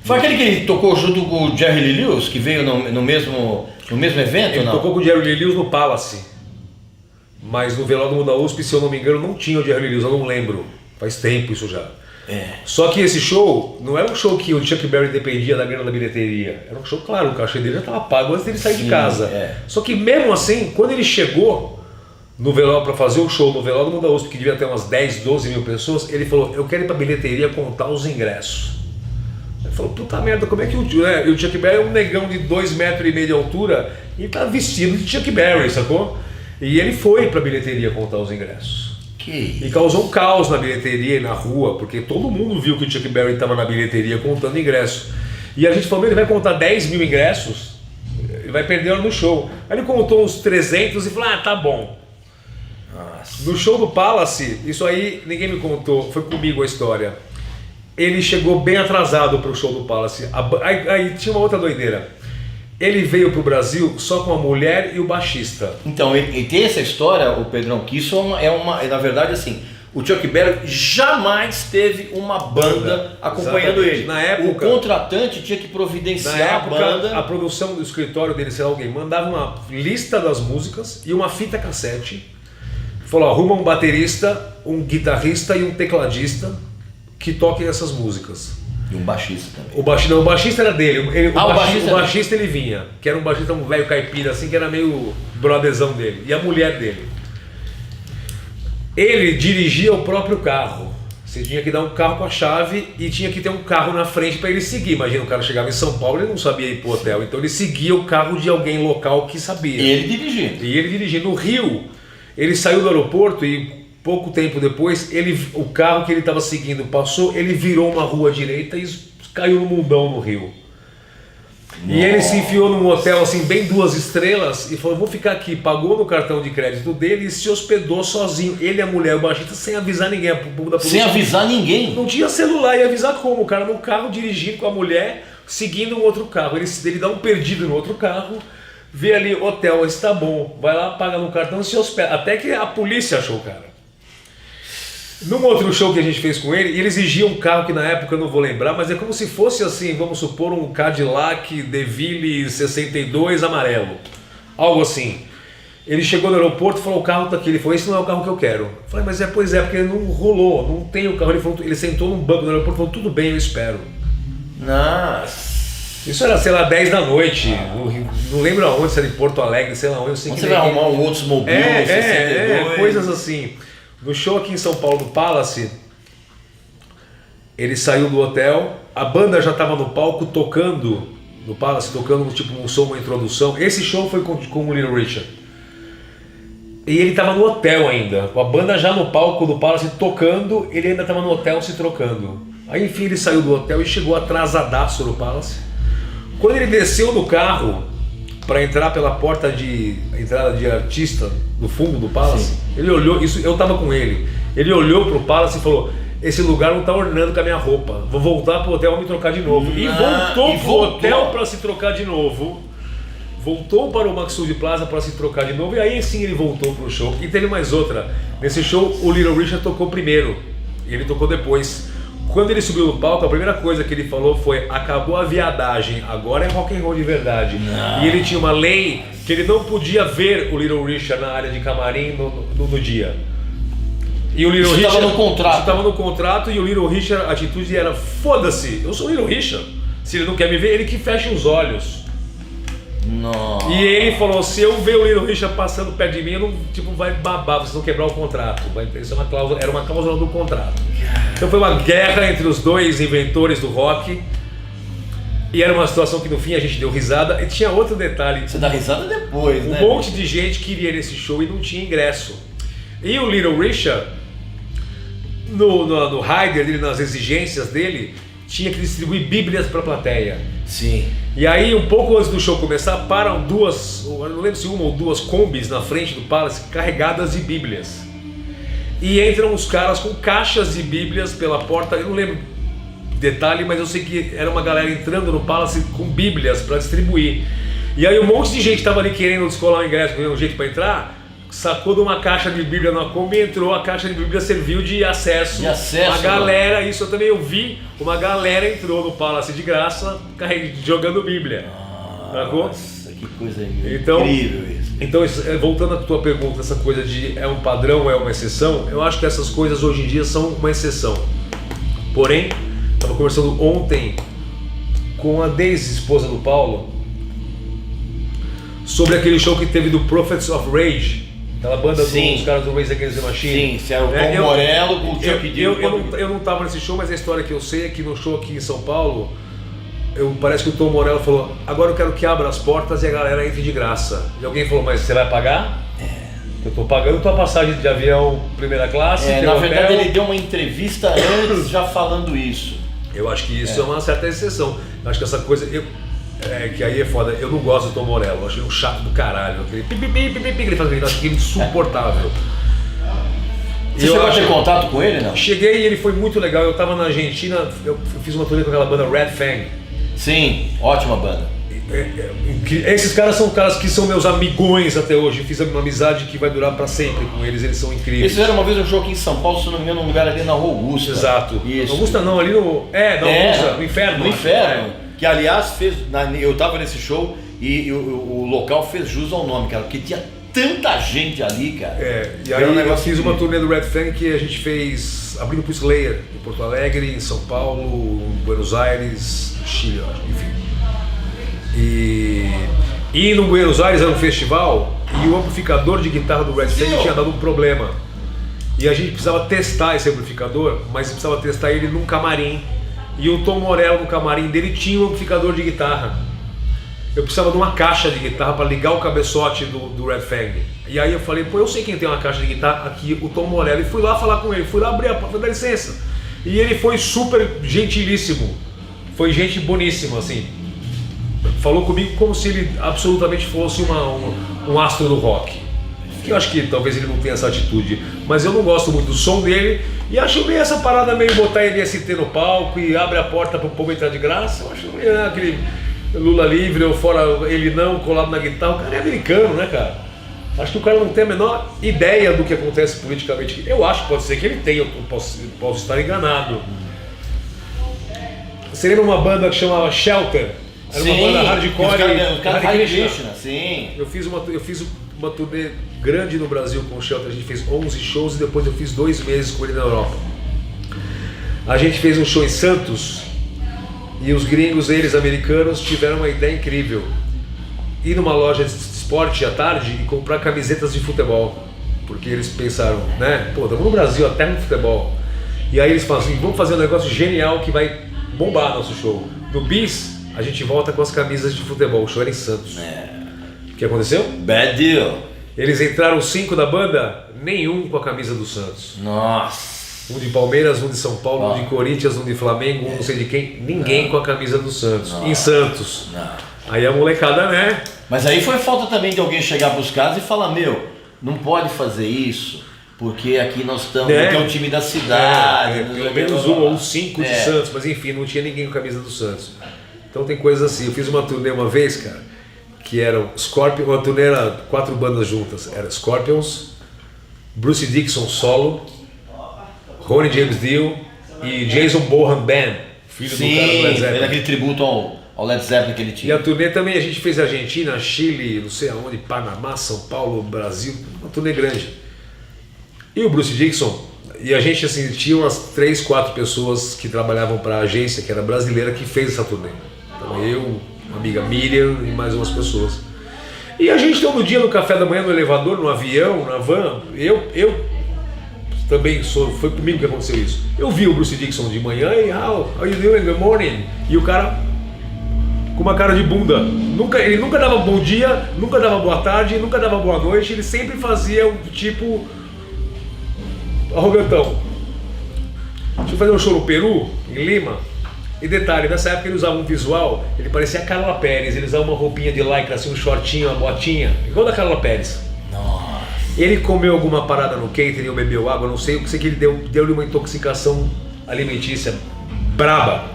Foi aquele que ele tocou junto com o Jerry Lee Lewis, que veio no mesmo evento? Ele não? tocou com o Jerry Lee Lewis no Palace. Mas no velódromo da USP, se eu não me engano, não tinha o Jerry Lee Lewis, eu não lembro. Faz tempo isso já. Só que esse show não era um show que o Chuck Berry dependia da grana da bilheteria. Era um show, claro, o cachê dele já estava pago antes dele sair de casa. Só que mesmo assim, quando ele chegou no velódromo para fazer o show no velódromo da USP, que devia ter umas 10, 12 mil pessoas, ele falou, eu quero ir pra bilheteria contar os ingressos. Ele falou, puta merda, como é que o Chuck Berry é um negão de 2,5 metros de altura e tá vestido de Chuck Berry, sacou? E ele foi pra bilheteria contar os ingressos. E causou um caos na bilheteria e na rua, porque todo mundo viu que o Chuck Berry estava na bilheteria contando ingressos. E a gente falou, ele vai contar 10 mil ingressos, ele vai perder hora no show. Aí ele contou uns 300 e falou, tá bom. No show do Palace, isso aí ninguém me contou, foi comigo a história. ele chegou bem atrasado pro show do Palace. Aí tinha uma outra doideira. Ele veio pro Brasil só com a mulher e o baixista. Então, e tem essa história, o Pedrão, que isso na verdade, assim, o Chuck Berry jamais teve uma banda acompanhando Exatamente. ele. Na época, o contratante tinha que providenciar a banda. a produção do escritório dele, sei lá, alguém mandava uma lista das músicas e uma fita cassete. Falou, arruma um baterista, um guitarrista e um tecladista que toquem essas músicas. E um baixista também. O baixista era dele. O baixista ele vinha, que era um baixista, um velho caipira assim, que era meio brotherzão dele. E a mulher dele. Ele dirigia o próprio carro. Você tinha que dar um carro com a chave e tinha que ter um carro na frente para ele seguir. Imagina, o cara chegava em São Paulo e ele não sabia ir pro hotel. Então ele seguia o carro de alguém local que sabia. E ele dirigindo. E ele dirigindo. No Rio, ele saiu do aeroporto e pouco tempo depois, o carro que ele estava seguindo passou, ele virou uma rua direita e caiu no mundão no Rio. E ele se enfiou num hotel assim, bem 2 estrelas, e falou, vou ficar aqui. Pagou no cartão de crédito dele e se hospedou sozinho. Ele e a mulher, o baixista, sem avisar ninguém. Sem avisar ninguém? Não tinha celular, ia avisar como? O cara no carro dirigindo com a mulher, seguindo um outro carro. Ele dá um perdido no outro carro, vê ali, hotel, está bom. Vai lá, paga no cartão e se hospeda. Até que a polícia achou o cara. Num outro show que a gente fez com ele exigia um carro que na época eu não vou lembrar, mas é como se fosse assim, vamos supor, um Cadillac DeVille 62 amarelo. Algo assim. Ele chegou no aeroporto e falou, o carro tá aqui. Ele falou, esse não é o carro que eu quero. Eu falei, mas pois é, porque não rolou, não tem o carro. Ele sentou num banco no aeroporto e falou, tudo bem, eu espero. Nossa. Isso era, sei lá, 10 da noite. Não lembro aonde, se era em Porto Alegre, sei lá onde. Eu sei Você que vai arrumar um Oldsmobile 62. Coisas assim. No show aqui em São Paulo, do Palace, ele saiu do hotel, a banda já estava no palco tocando, no Palace, tocando tipo um som, uma introdução. Esse show foi com o Little Richard. E ele estava no hotel ainda, com a banda já no palco do Palace tocando, ele ainda estava no hotel se trocando. Aí enfim ele saiu do hotel e chegou atrasadaço no Palace. Quando ele desceu do carro para entrar pela porta de entrada de artista do fundo do Palace, ele olhou, isso eu tava com ele. Ele olhou pro Palace e falou: esse lugar não tá ornando com a minha roupa. Vou voltar pro hotel e me trocar de novo. E voltou pro hotel para se trocar de novo. Voltou para o Maxud Plaza para se trocar de novo. E aí sim ele voltou pro show. E teve mais outra. Nesse show o Little Richard tocou primeiro e ele tocou depois. Quando ele subiu no palco, a primeira coisa que ele falou foi: acabou a viadagem, agora é rock and roll de verdade. Não. E ele tinha uma lei que ele não podia ver o Little Richard na área de camarim no dia. E o Little Richard estava no contrato. Estava no contrato e o Little Richard, a atitude era: foda-se, eu sou o Little Richard. Se ele não quer me ver, ele que feche os olhos. Não. E ele falou: se eu ver o Little Richard passando perto de mim, eu não, tipo, vai babar, vocês vão quebrar o contrato. Isso é uma cláusula, era uma cláusula do contrato. Então foi uma guerra entre os dois inventores do rock. E era uma situação que no fim a gente deu risada. E tinha outro detalhe. Você dá risada depois, né? Um monte de gente queria ir nesse show e não tinha ingresso. E o Little Richard, no rider dele, nas exigências dele, tinha que distribuir bíblias para a plateia. Sim. E aí, um pouco antes do show começar, param duas, eu não lembro se uma ou duas combis na frente do Palace, carregadas de bíblias. E entram os caras com caixas de bíblias pela porta, eu não lembro detalhe, mas eu sei que era uma galera entrando no Palace com bíblias para distribuir. E aí um monte de gente estava ali querendo descolar o ingresso, querendo um jeito para entrar, sacou de uma caixa de bíblia numa Kombi e entrou, a caixa de bíblia serviu de acesso. A galera, isso eu também ouvi, uma galera entrou no Palace de graça, jogando bíblia. Nossa, que coisa então, incrível isso. Então, voltando à tua pergunta, essa coisa de é um padrão, é uma exceção, eu acho que essas coisas hoje em dia são uma exceção. Porém, estava conversando ontem com a Daisy, esposa do Paulo, sobre aquele show que teve do Prophets of Rage, aquela banda dos caras do Rage Against the Machine. Sim, se era o Tom Morello com o Chuck D. Eu não estava nesse show, mas a história que eu sei é que no show aqui em São Paulo, parece que o Tom Morello falou: agora eu quero que abra as portas e a galera entre de graça. E alguém falou: mas você vai pagar? Eu tô pagando tua passagem de avião primeira classe. Na verdade ele deu uma entrevista antes já falando isso. Eu acho que isso é uma certa exceção. Eu acho que essa coisa, que aí é foda. Eu não gosto do Tom Morello, eu acho ele um chato do caralho. Aquele pipipi, que ele faz, eu acho aquele insuportável. Você chegou a ter contato com ele, não? Cheguei e ele foi muito legal. Eu tava na Argentina, eu fiz uma turnê com aquela banda Red Fang. Sim, ótima banda. Esses caras são caras que são meus amigões até hoje. Fiz uma amizade que vai durar pra sempre com eles, eles são incríveis. Eles fizeram uma vez um show aqui em São Paulo, se não me engano, num lugar ali na Rua Augusta. Exato. Isso. Augusta não, ali no. Augusta, no Inferno. No Inferno. Que aliás eu tava nesse show e o local fez jus ao nome, cara, porque tinha tanta gente ali, cara. E aí eu fiz uma turnê do Red Fang que a gente fez abrindo pro Slayer em Porto Alegre, em São Paulo, em Buenos Aires, Chile, eu acho, enfim. E no Buenos Aires era um festival e o amplificador de guitarra do Red Fang tinha dado um problema. E a gente precisava testar esse amplificador, mas precisava testar ele num camarim. E o Tom Morello no camarim dele tinha um amplificador de guitarra. Eu precisava de uma caixa de guitarra para ligar o cabeçote do Red Fang. E aí eu falei, pô, eu sei quem tem uma caixa de guitarra aqui, o Tom Morello. E fui lá falar com ele, fui lá abrir a porta, dá licença. E ele foi super gentilíssimo, foi gente boníssima, assim. Falou comigo como se ele absolutamente fosse um astro do rock. Que eu acho que talvez ele não tenha essa atitude, mas eu não gosto muito do som dele e acho meio essa parada meio botar MST no palco e abre a porta pro povo entrar de graça. Eu acho meio aquele Lula livre ou fora ele não, colado na guitarra. O cara é americano, né, cara? Acho que o cara não tem a menor ideia do que acontece politicamente. Eu acho que pode ser que ele tenha, eu posso estar enganado. Você lembra uma banda que chamava Shelter? Era uma banda hardcore. Os caras Hare Krishna, sim. Eu fiz uma turnê grande no Brasil com o Shelter, a gente fez 11 shows e depois eu fiz 2 meses com ele na Europa. A gente fez um show em Santos e os gringos, eles americanos, tiveram uma ideia incrível. Ir numa loja de esporte à tarde e comprar camisetas de futebol. Porque eles pensaram, né, pô, estamos no Brasil, até no futebol. E aí eles falaram assim, vamos fazer um negócio genial que vai bombar nosso show. No Bis, a gente volta com as camisas de futebol, o show era em Santos. O que aconteceu? Bad deal. Eles entraram 5 da banda, nenhum com a camisa do Santos. Nossa. Um de Palmeiras, um de São Paulo, um de Corinthians, um de Flamengo, um não sei de quem. Ninguém com a camisa do Santos. Em Santos. Aí a molecada, né? Mas aí foi falta também de alguém chegar pros caras e falar, meu, não pode fazer isso, porque aqui nós estamos, aqui é um time da cidade. Pelo menos 1 ou 5 de Santos, mas enfim, não tinha ninguém com a camisa do Santos. Então tem coisas assim. Eu fiz uma turnê uma vez, cara, que era Scorpions, uma turnê era 4 bandas juntas. Era Scorpions, Bruce Dickinson solo, Ronnie James Dio e Jason Bonham Band, filho do cara do Led Zeppelin. Aquele tributo ao Led Zeppelin que ele tinha. E a turnê também a gente fez Argentina, Chile, não sei aonde, Panamá, São Paulo, Brasil, uma turnê grande. E o Bruce Dickinson, e a gente assim, tinha umas 3, 4 pessoas que trabalhavam para a agência, que era brasileira, que fez essa turnê. Então eu, uma amiga Miriam e mais umas pessoas. E a gente todo dia no café da manhã, no elevador, no avião, na van, eu também foi comigo que aconteceu isso. Eu vi o Bruce Dickinson de manhã e how are you doing in the morning? E o cara com uma cara de bunda. Ele nunca dava bom dia, nunca dava boa tarde, nunca dava boa noite, ele sempre fazia um tipo arrogantão. Deixa eu fazer um show no Peru, em Lima. E detalhe, nessa época ele usava um visual, ele parecia a Carla Pérez, ele usava uma roupinha de lycra, assim, um shortinho, uma botinha, igual da Carla Pérez. Nossa. Ele comeu alguma parada no catering ou bebeu água, não sei, eu sei que ele deu-lhe uma intoxicação alimentícia braba.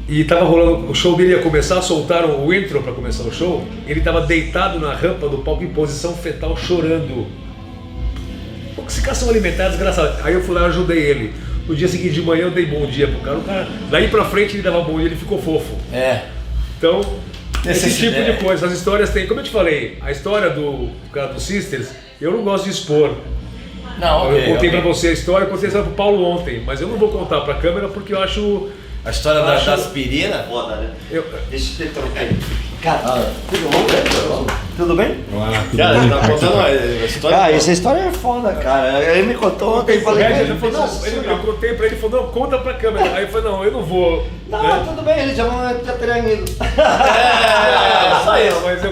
E tava rolando, o show dele ia começar, soltaram o intro para começar o show, ele tava deitado na rampa do palco em posição fetal, chorando. Intoxicação alimentar desgraçada. Aí eu fui lá e ajudei ele. No dia seguinte de manhã eu dei bom dia pro cara. O cara, daí pra frente ele dava bom dia, ele ficou fofo. Então, esse tipo de coisa, as histórias tem, como eu te falei, a história do cara do Sisters, eu não gosto de expor. Não, eu contei pra você a história, eu contei a história pro Paulo ontem, mas eu não vou contar pra câmera porque eu acho... A história da aspirina? Foda, né? Deixa eu trocar aí. Cara, tudo bom, velho? Tudo bem? Cara, ele tá contando a história. Cara, essa história é foda, cara. Ele me contou ontem e falei... Eu contei pra ele, ele falou, não, conta pra câmera. Aí eu falei, não, eu não vou... Não, tudo bem, ele já teria ido. Mas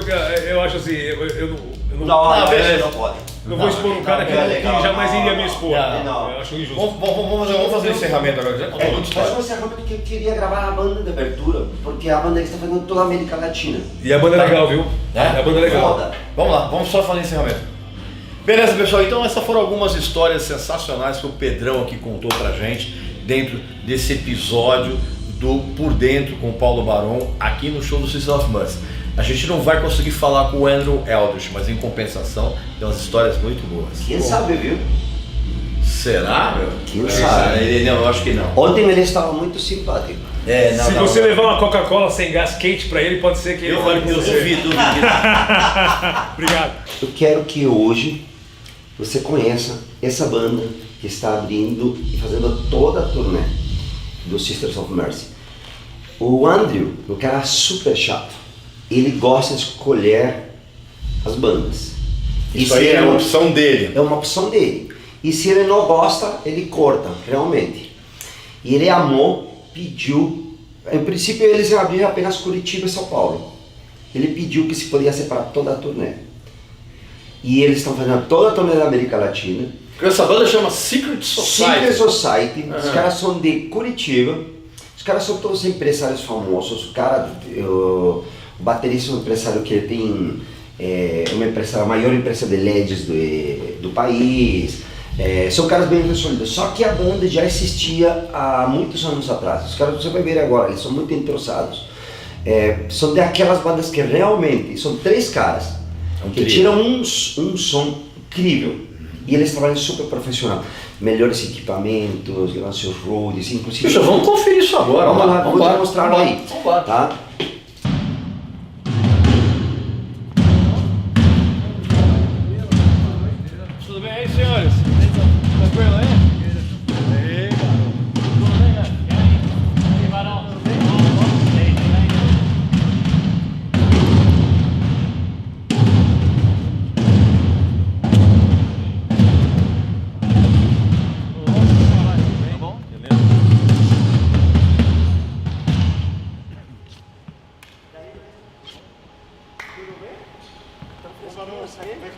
eu acho assim, eu não... Não pode. Não vou expor um cara que jamais iria me expor. Eu acho injusto. Vamos fazer o encerramento agora. Já contou muita história. Mas você realmente que eu queria gravar a banda de abertura, porque a banda que está fazendo toda a América Latina. E a banda é legal, viu? A banda é legal. Foda. Vamos lá, vamos só fazer o encerramento. Beleza, pessoal, então essas foram algumas histórias sensacionais que o Pedrão aqui contou pra gente dentro desse episódio do Por Dentro com o Paulo Baron aqui no show do System of Mercy. A gente não vai conseguir falar com o Andrew Eldritch, mas em compensação tem umas histórias muito boas. Quem sabe, viu? Será, meu? Quem sabe? Não, eu acho que não. Ontem ele estava muito simpático. Se você levar uma Coca-Cola sem gás quente pra ele, pode ser que ele fale com você. duvido. Obrigado. Eu quero que hoje você conheça essa banda que está abrindo e fazendo toda a turnê do Sisters of Mercy. O Andrew, o cara super chato, ele gosta de escolher as bandas. Isso aí é uma opção dele. É uma opção dele. E se ele não gosta, ele corta, realmente. E ele amou, pediu. Em princípio, eles iam abrir apenas Curitiba e São Paulo. Ele pediu que se podia separar toda a turnê. E eles estão fazendo toda a turnê da América Latina. Porque essa banda chama Secret Society. Secret Society. Os caras são de Curitiba. Os caras são todos empresários famosos. O baterista é um empresário que tem a maior empresa de LEDs do país. São caras bem resolvidos. Só que a banda já existia há muitos anos atrás. Os caras, você vai ver agora, eles são muito entrosados. São daquelas bandas que realmente são 3 caras que tiram um som incrível. E eles trabalham super profissional. Melhores equipamentos, gravam seus roads, inclusive. Puxa, vamos conferir isso agora. Vamos lá, vou te mostrar aí. Tá? Tudo bem aí, senhores? Tranquilo aí?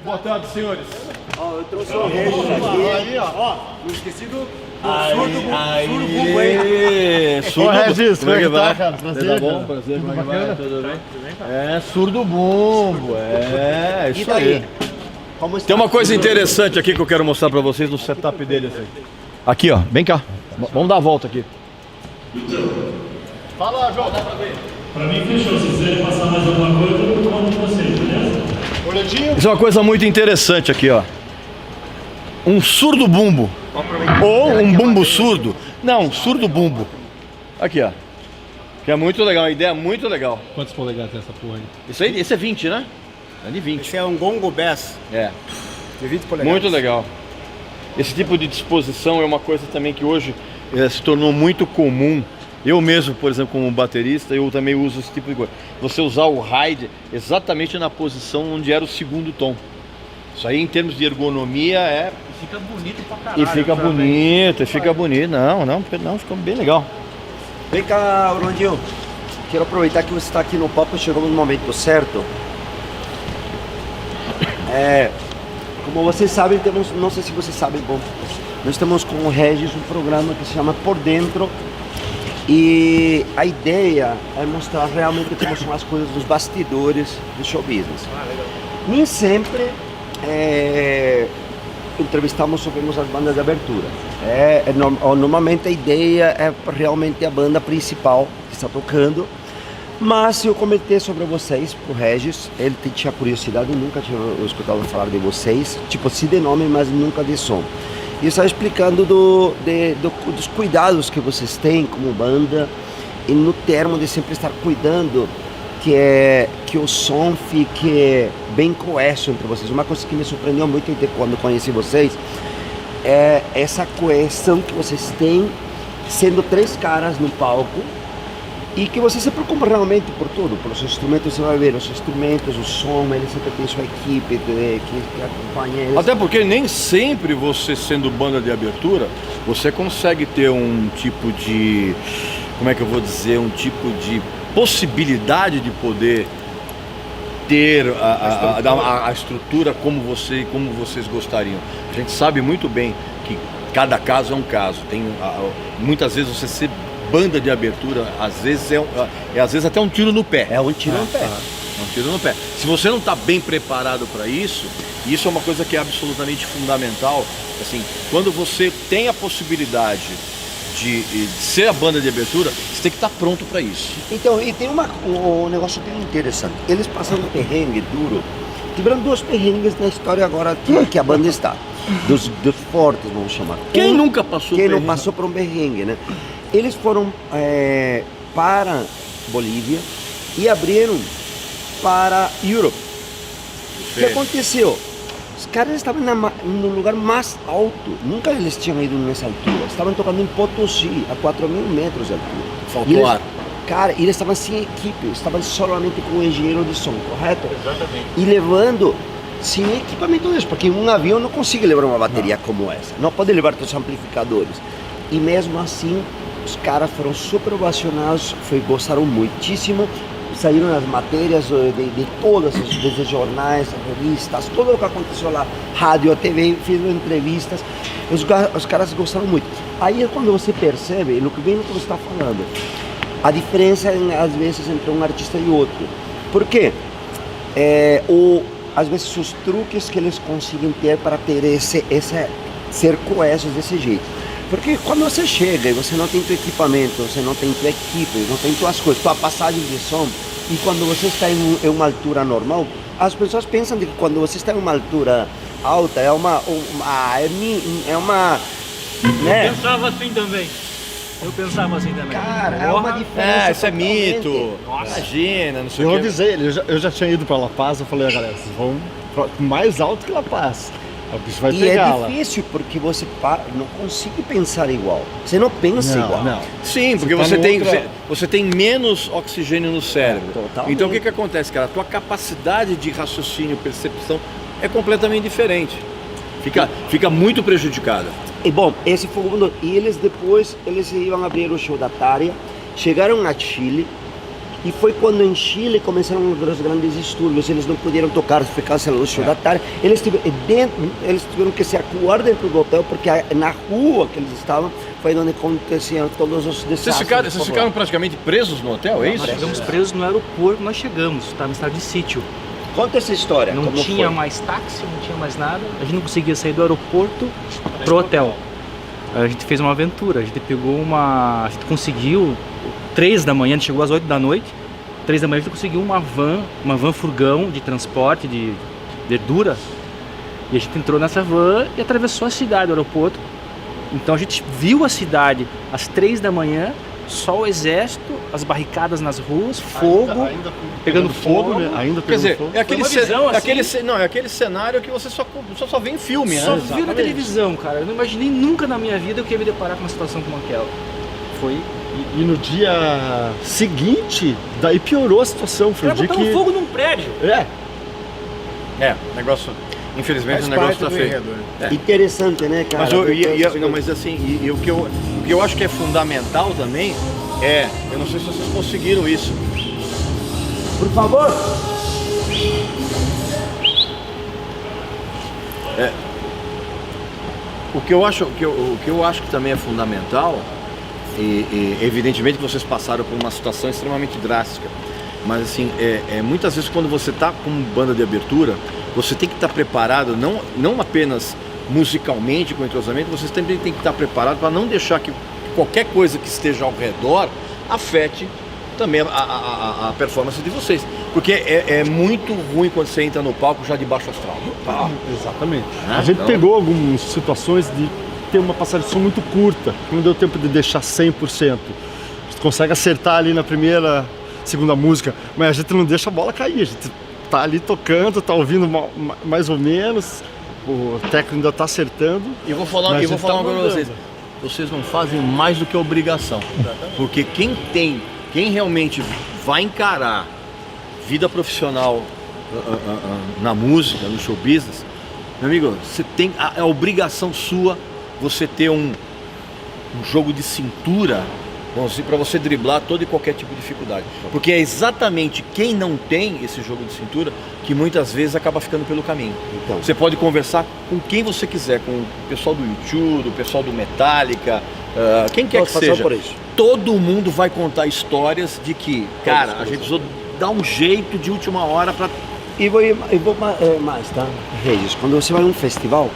Boa tarde, senhores. Eu trouxe o Regis aqui. Aí, ó. Não esqueci do surdo bumbo aí. Surdo Regis, como é que vai? Cara? Prazer. Tá bom? Prazer, como é que vai? Tudo bem? Surdo bumbo, isso aí. Tem uma coisa interessante aqui que eu quero mostrar pra vocês no setup dele. Assim. Aqui, ó, vem cá. Vamos dar a volta aqui. Fala, João, dá pra ver. Pra mim fechou, se quiserem passar mais alguma coisa, eu conto com vocês, beleza? Isso é uma coisa muito interessante aqui, ó. Um surdo bumbo. Ou um bumbo surdo. Não, surdo bumbo. Aqui, ó. Que é muito legal, uma ideia muito legal. Quantos polegadas é essa porra aí? Isso aí, esse é 20, né? É de 20. Esse é um gongo bass É. de 20 polegadas. Muito legal. Esse tipo de disposição é uma coisa também que hoje se tornou muito comum. Eu mesmo, por exemplo, como baterista, eu também uso esse tipo de coisa. Você usar o ride exatamente na posição onde era o segundo tom. Isso aí, em termos de ergonomia, Fica bonito pra caralho. E fica bonito, fica bonito. Não, ficou bem legal. Vem cá, Rondinho. Quero aproveitar que você está aqui no papo, chegamos no momento certo. Como vocês sabem, não sei se vocês sabem, bom, nós temos com o Regis um programa que se chama Por Dentro. E a ideia é mostrar realmente como são as coisas dos bastidores do show business. Nem sempre entrevistamos ou vemos as bandas de abertura. Normalmente a ideia é realmente a banda principal que está tocando. Mas eu comentei sobre vocês pro Regis, ele tinha curiosidade, nunca tinha escutado falar de vocês, tipo sim de nome, mas nunca de som. E eu estava explicando dos cuidados que vocês têm como banda e no termo de sempre estar cuidando que o som fique bem coeso entre vocês. Uma coisa que me surpreendeu muito quando conheci vocês é essa coesão que vocês têm sendo 3 caras no palco e que você se preocupa realmente por tudo, pelos instrumentos. Você vai ver os instrumentos, o som, ele sempre tem sua equipe que acompanha eles. Até porque nem sempre você, sendo banda de abertura, você consegue ter um tipo de, como é que eu vou dizer, um tipo de possibilidade de poder ter a estrutura como vocês gostariam. A gente sabe muito bem que cada caso é um caso. Muitas vezes você ser banda de abertura, às vezes às vezes até um tiro no pé. É um tiro no pé. É um tiro no pé. Se você não está bem preparado para isso, E isso é uma coisa que é absolutamente fundamental. Assim, quando você tem a possibilidade de ser a banda de abertura, você tem que estar pronto para isso. Então, e tem um negócio bem interessante. Eles passaram um perrengue duro. Tiveram 2 perrengues na história agora que a banda está. Dos fortes, vamos chamar. Quem nunca passou Quem não perrengue? passou por um perrengue, né? Eles foram para Bolívia e abriram para Europe. O que aconteceu? Os caras estavam no lugar mais alto. Nunca eles tinham ido nessa altura. Estavam tocando em Potosí, a 4.000 metros de altura. Faltou E eles, ar. cara, eles estavam sem equipe. Estavam solamente com o engenheiro de som, correto? Exatamente. E levando sem equipamento deles, porque um avião não consegue levar uma bateria como essa. Não pode levar todos os amplificadores. E mesmo assim, os caras foram super ovacionados, gostaram muitíssimo. Saíram nas matérias de todas, desde jornais, revistas, tudo o que aconteceu lá, rádio, TV, fizeram entrevistas, os caras gostaram muito. Aí é quando você percebe, no que bem que você está falando, a diferença às vezes entre um artista e outro. Por quê? Às vezes os truques que eles conseguem ter para ter ser coesos desse jeito. Porque quando você chega e você não tem teu equipamento, você não tem tua equipe, não tem tuas coisas, tua passagem de som, e quando você está em uma altura normal, as pessoas pensam que quando você está em uma altura alta é uma né? Eu pensava assim também. Cara, é uma diferença. Isso é totalmente. mito. Imagina, não sei Eu o que. avisei ele, eu já tinha ido pra La Paz, eu falei, galera, vocês vão mais alto que La Paz. O bicho vai E pegar é lá. difícil porque você não consegue pensar igual. Você não pensa igual. Não. Sim, porque Você tá você tem menos oxigênio no cérebro. Totalmente. Então o que acontece, cara? A tua capacidade de raciocínio, percepção é completamente diferente. Fica muito prejudicada. E bom, esse foi o e eles iam abrir o show da Tária, chegaram a Chile, e foi quando em Chile começaram os grandes distúrbios, eles não puderam tocar, ficar no show da Tária, eles tiveram que se acuar dentro do hotel, porque na rua que eles estavam foi onde aconteciam todos os desastres. Vocês ficaram praticamente presos no hotel, é isso? Nós ficamos presos no aeroporto, nós chegamos, estava em estado de sítio. Conta essa história. Não como tinha foi? mais táxi, não tinha mais nada. A gente não conseguia sair do aeroporto pro hotel. A gente fez uma aventura. A gente conseguiu 3 da manhã, a gente chegou às 8 da noite. 3 da manhã a gente conseguiu uma van furgão de transporte de verdura. E a gente entrou nessa van e atravessou a cidade, o aeroporto. Então a gente viu a cidade às 3 da manhã. Só o exército, as barricadas nas ruas, fogo, pegando fogo, né? Ainda Quer dizer, fogo. é aquele, Foi uma visão, é aquele cenário que você só vê em filme, né? Só vi na televisão, cara. Eu não imaginei nunca na minha vida que eu ia me deparar com uma situação como aquela. Foi. E no dia seguinte, daí piorou a situação. Foi o dia botaram que... fogo num prédio. Negócio. Infelizmente o negócio tá feio. Interessante, né, cara? Mas assim, o que eu acho que é fundamental também eu não sei se vocês conseguiram isso. Por favor. O que eu acho que também é fundamental, e evidentemente que vocês passaram por uma situação extremamente drástica, mas assim, muitas vezes quando você está com banda de abertura, você tem que estar preparado, não apenas musicalmente com entrosamento, você também tem que estar preparado para não deixar que qualquer coisa que esteja ao redor afete também a performance de vocês. Porque é muito ruim quando você entra no palco já de baixo astral. Exatamente. A gente pegou algumas situações de ter uma passagem de som muito curta, que não deu tempo de deixar 100%. Você consegue acertar ali na primeira, segunda música, mas a gente não deixa a bola cair. A gente tá ali tocando, tá ouvindo mais ou menos, o técnico ainda tá acertando. E eu vou falar uma coisa pra vocês. Vocês não fazem mais do que a obrigação. Porque quem realmente vai encarar vida profissional na música, no show business, meu amigo, você tem a obrigação sua você ter um jogo de cintura para você driblar todo e qualquer tipo de dificuldade. Porque é exatamente quem não tem esse jogo de cintura que muitas vezes acaba ficando pelo caminho. Então. Você pode conversar com quem você quiser, com o pessoal do YouTube, do pessoal do Metallica, quem quer que seja. Por isso. Todo mundo vai contar histórias de que, cara, a gente precisou dar um jeito de última hora para E vou mais, tá? Regis, quando você vai a um festival...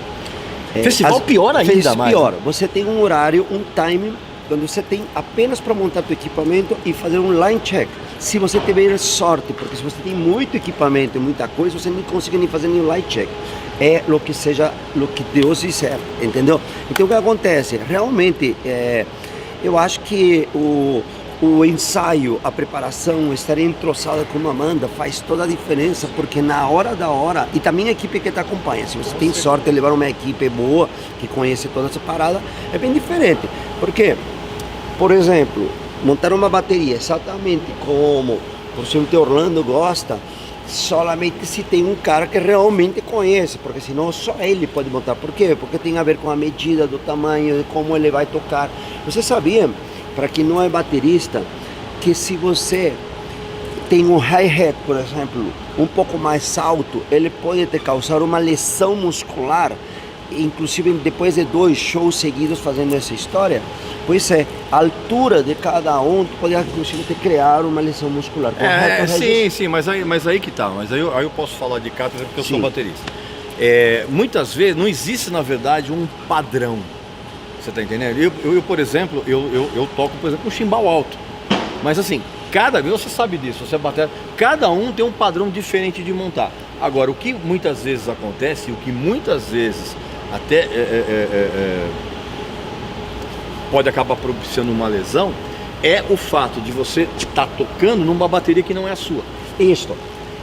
Festival pior ainda mais. Pior. Você tem um horário, um time, quando você tem apenas para montar teu equipamento e fazer um line check. Se você tiver sorte, porque se você tem muito equipamento e muita coisa, você não consegue nem fazer nenhum line check. É o que seja, o que Deus disser, entendeu? Então o que acontece? Realmente, eu acho que o ensaio, a preparação, estar entroçada com uma banda faz toda a diferença, porque na hora da hora, e também a equipe que te acompanha, se você tem sorte de levar uma equipe boa, que conhece toda essa parada, é bem diferente. Porque, por exemplo, montar uma bateria exatamente como, por exemplo, Orlando gosta, solamente se tem um cara que realmente conhece, porque senão só ele pode montar. Por quê? Porque tem a ver com a medida do tamanho, de como ele vai tocar. Você sabia, para quem não é baterista, que se você tem um hi-hat, por exemplo, um pouco mais alto, ele pode te causar uma lesão muscular, inclusive depois de 2 shows seguidos fazendo essa história? Pois é, a altura de cada um pode inclusive te criar uma lesão muscular. Sim, mas aí que tá. Mas aí eu posso falar de cátedra porque eu sou baterista. Muitas vezes não existe, na verdade, um padrão. Você tá entendendo? Eu por exemplo, eu toco, por exemplo, um chimbal alto. Mas assim, cada vez, você sabe disso, você é batera, cada um tem um padrão diferente de montar. Agora, o que muitas vezes acontece, o que muitas vezes até pode acabar propiciando uma lesão, é o fato de você estar tocando numa bateria que não é a sua. Isso.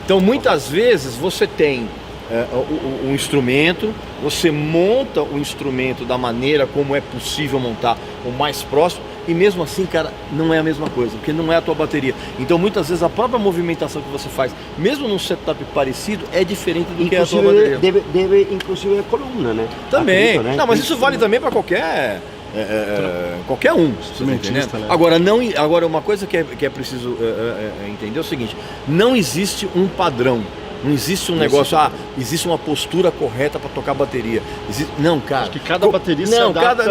Então, muitas vezes você tem um instrumento, você monta o instrumento da maneira como é possível montar o mais próximo, e mesmo assim, cara, não é a mesma coisa, porque não é a tua bateria. Então, muitas vezes, a própria movimentação que você faz, mesmo num setup parecido, é diferente do que é a tua bateria. Deve inclusive, a coluna, né? Também. Acredito, né? Não, mas isso vale também para qualquer um, você tá entendendo? Né? Agora, uma coisa que é preciso entender é o seguinte: não existe um padrão. Não existe um negócio, existe uma postura correta para tocar bateria. Não, cara. Acho que cada baterista se adapta,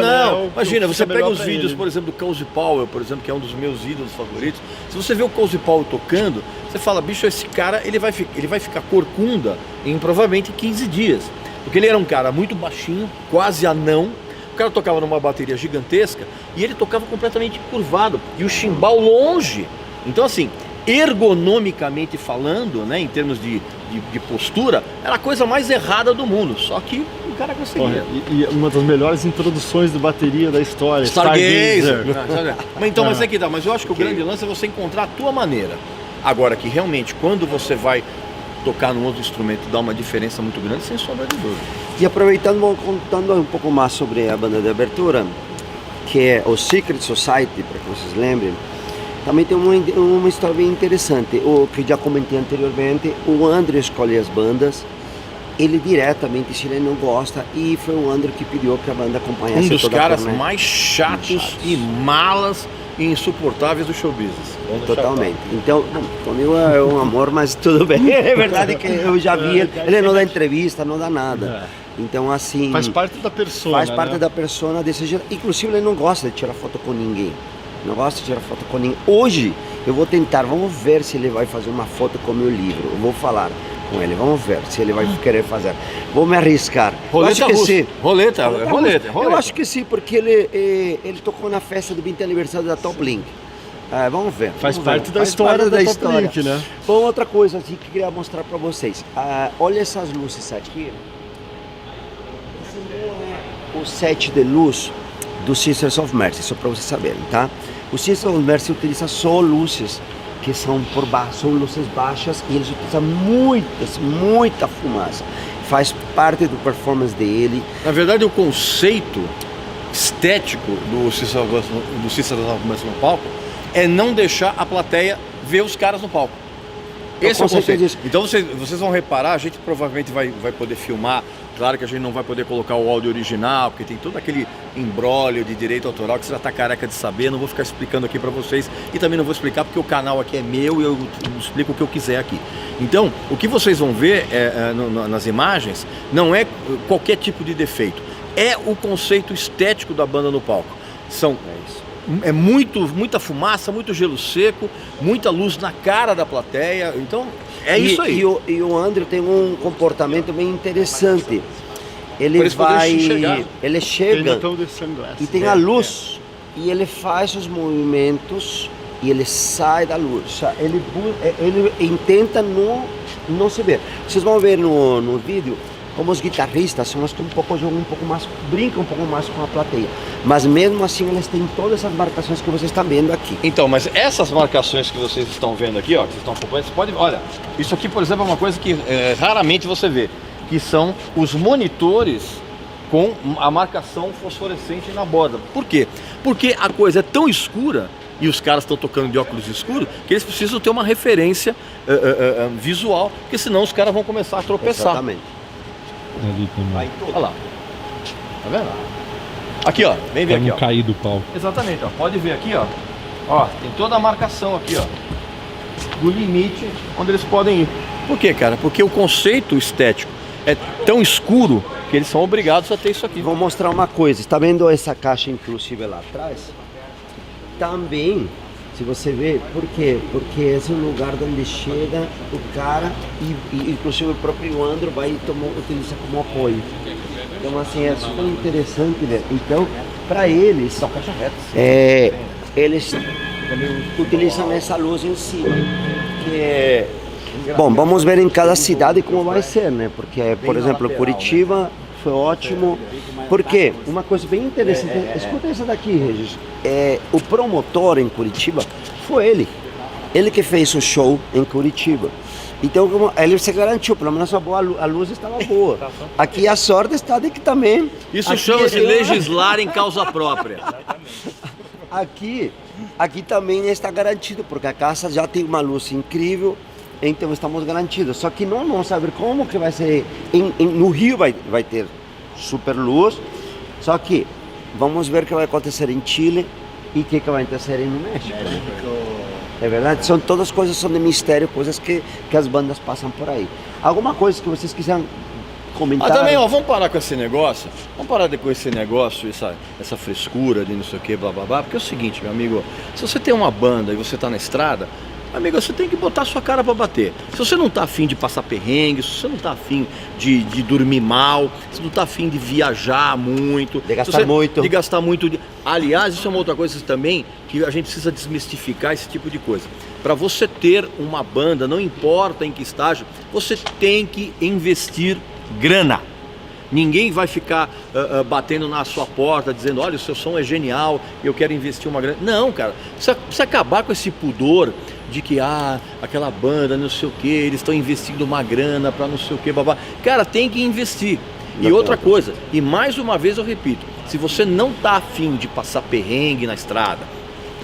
imagina, você pega os vídeos, ele. por exemplo, do Cozy Powell, por exemplo, que é um dos meus ídolos favoritos. Se você vê o Cozy Powell tocando, você fala, bicho, esse cara, ele vai ficar corcunda em provavelmente 15 dias. Porque ele era um cara muito baixinho, quase anão. O cara tocava numa bateria gigantesca e ele tocava completamente curvado. E o chimbal longe. Então, assim, ergonomicamente falando, né, em termos de postura, era a coisa mais errada do mundo. Só que o cara conseguia. E uma das melhores introduções de bateria da história, Stargazer. Mas é que dá. Mas eu acho que o grande lance é você encontrar a tua maneira. Agora, que realmente, quando você vai tocar num outro instrumento, dá uma diferença muito grande, sem sombra de dúvida. E aproveitando, contando um pouco mais sobre a banda de abertura, que é o Secret Society, para que vocês lembrem, também tem uma história bem interessante. O que já comentei anteriormente, o André escolhe as bandas, ele diretamente, se ele não gosta, e foi o André que pediu que a banda acompanhasse. Um dos caras mais chatos e malas e insuportáveis do show business. Totalmente. Então, comigo é um amor, mas tudo bem. É verdade que eu já vi ele não dá entrevista, não dá nada. Então, assim... Faz parte da persona, Faz parte da persona desse jeito. Inclusive, ele não gosta de tirar foto com ninguém. Não gosta de tirar foto com ninguém. Hoje, eu vou tentar, vamos ver se ele vai fazer uma foto com o meu livro. Eu vou falar com ele, vamos ver se ele vai querer fazer. Vou me arriscar. Roleta eu acho que sim. Roleta. Eu acho que sim, porque ele tocou na festa do 20 aniversário da Top Link. Vamos ver. Faz parte da história da Top Link, né? Bom, outra coisa aqui que eu queria mostrar para vocês. Olha essas luzes aqui. Esse não é o set de luz do Sisters of Mercy, só para vocês saberem, tá? O Sisters of Mercy utiliza só luzes que são por baixo, são luzes baixas, e eles utilizam muita fumaça. Faz parte do performance dele. Na verdade, o conceito estético do Sisters of Mercy no palco é não deixar a plateia ver os caras no palco. Esse é o conceito. Então vocês vão reparar, a gente provavelmente vai poder filmar. Claro que a gente não vai poder colocar o áudio original, porque tem todo aquele imbróglio de direito autoral que você já está careca de saber. Não vou ficar explicando aqui para vocês e também não vou explicar porque o canal aqui é meu e eu explico o que eu quiser aqui. Então, o que vocês vão ver nas imagens não é qualquer tipo de defeito. É o conceito estético da banda no palco. Muita fumaça, muito gelo seco, muita luz na cara da plateia. Então, É isso aí. E o André tem um comportamento bem interessante. Ele Pra eles poderem vai, enxergar. ele Ainda chega estão de sunglass. e tem a luz e ele faz os movimentos e ele sai da luz. Ele tenta não se ver. Vocês vão ver no vídeo como os guitarristas são os que jogam um pouco mais, brincam um pouco mais com a plateia. Mas mesmo assim eles têm todas essas marcações que vocês estão vendo aqui. Então, mas essas marcações que vocês estão vendo aqui, ó, que vocês estão acompanhando, você pode, olha, isso aqui, por exemplo, é uma coisa que raramente você vê, que são os monitores com a marcação fosforescente na borda. Por quê? Porque a coisa é tão escura e os caras estão tocando de óculos escuros que eles precisam ter uma referência visual, porque senão os caras vão começar a tropeçar. Exatamente. Ali também. Olha lá. Tá vendo? Aqui, ó. Vem ver Pra aqui, não ó. cair do palco. Exatamente, ó. Pode ver aqui, ó. Ó, tem toda a marcação aqui, ó, do limite onde eles podem ir. Por quê, cara? Porque o conceito estético é tão escuro que eles são obrigados a ter isso aqui. Vou mostrar uma coisa. Está vendo essa caixa inclusive lá atrás? Também, se você ver, por quê? Porque esse é um lugar onde chega o cara e inclusive o próprio Andro vai utiliza como apoio. Então assim, é super interessante, né? Então, para eles, eles utilizam essa luz em cima, que é... Bom, vamos ver em cada cidade como vai ser, né? Porque, por exemplo, Curitiba foi ótimo. Porque uma coisa bem interessante, escuta essa daqui, Regis. O promotor em Curitiba foi ele. Ele que fez o show em Curitiba. Então ele se garantiu, pelo menos a luz estava boa. Aqui a sorte está de que também... Isso chama-se legislar em causa própria. Aqui também está garantido, porque a casa já tem uma luz incrível. Então estamos garantidos. Só que não saber como que vai ser. No Rio vai ter super luz. Só que vamos ver o que vai acontecer em Chile e o que vai acontecer no México. É verdade? São todas coisas são de mistério, coisas que as bandas passam por aí. Alguma coisa que vocês quiserem comentar? Também, ó, vamos parar com esse negócio. Vamos parar com esse negócio, essa frescura de não sei o que, blá blá blá. Porque é o seguinte, meu amigo, se você tem uma banda e você tá na estrada, amigo, você tem que botar sua cara para bater. Se você não tá afim de passar perrengue, se você não tá afim de dormir mal, se não tá afim de viajar muito, de gastar muito. Aliás, isso é uma outra coisa também que a gente precisa desmistificar esse tipo de coisa. Para você ter uma banda, não importa em que estágio, você tem que investir grana. Ninguém vai ficar batendo na sua porta dizendo, olha, o seu som é genial, eu quero investir uma grana. Não, cara, precisa acabar com esse pudor de que, aquela banda, não sei o que, eles estão investindo uma grana para não sei o que, babá. Cara, tem que investir. E outra coisa, e mais uma vez eu repito, se você não tá afim de passar perrengue na estrada,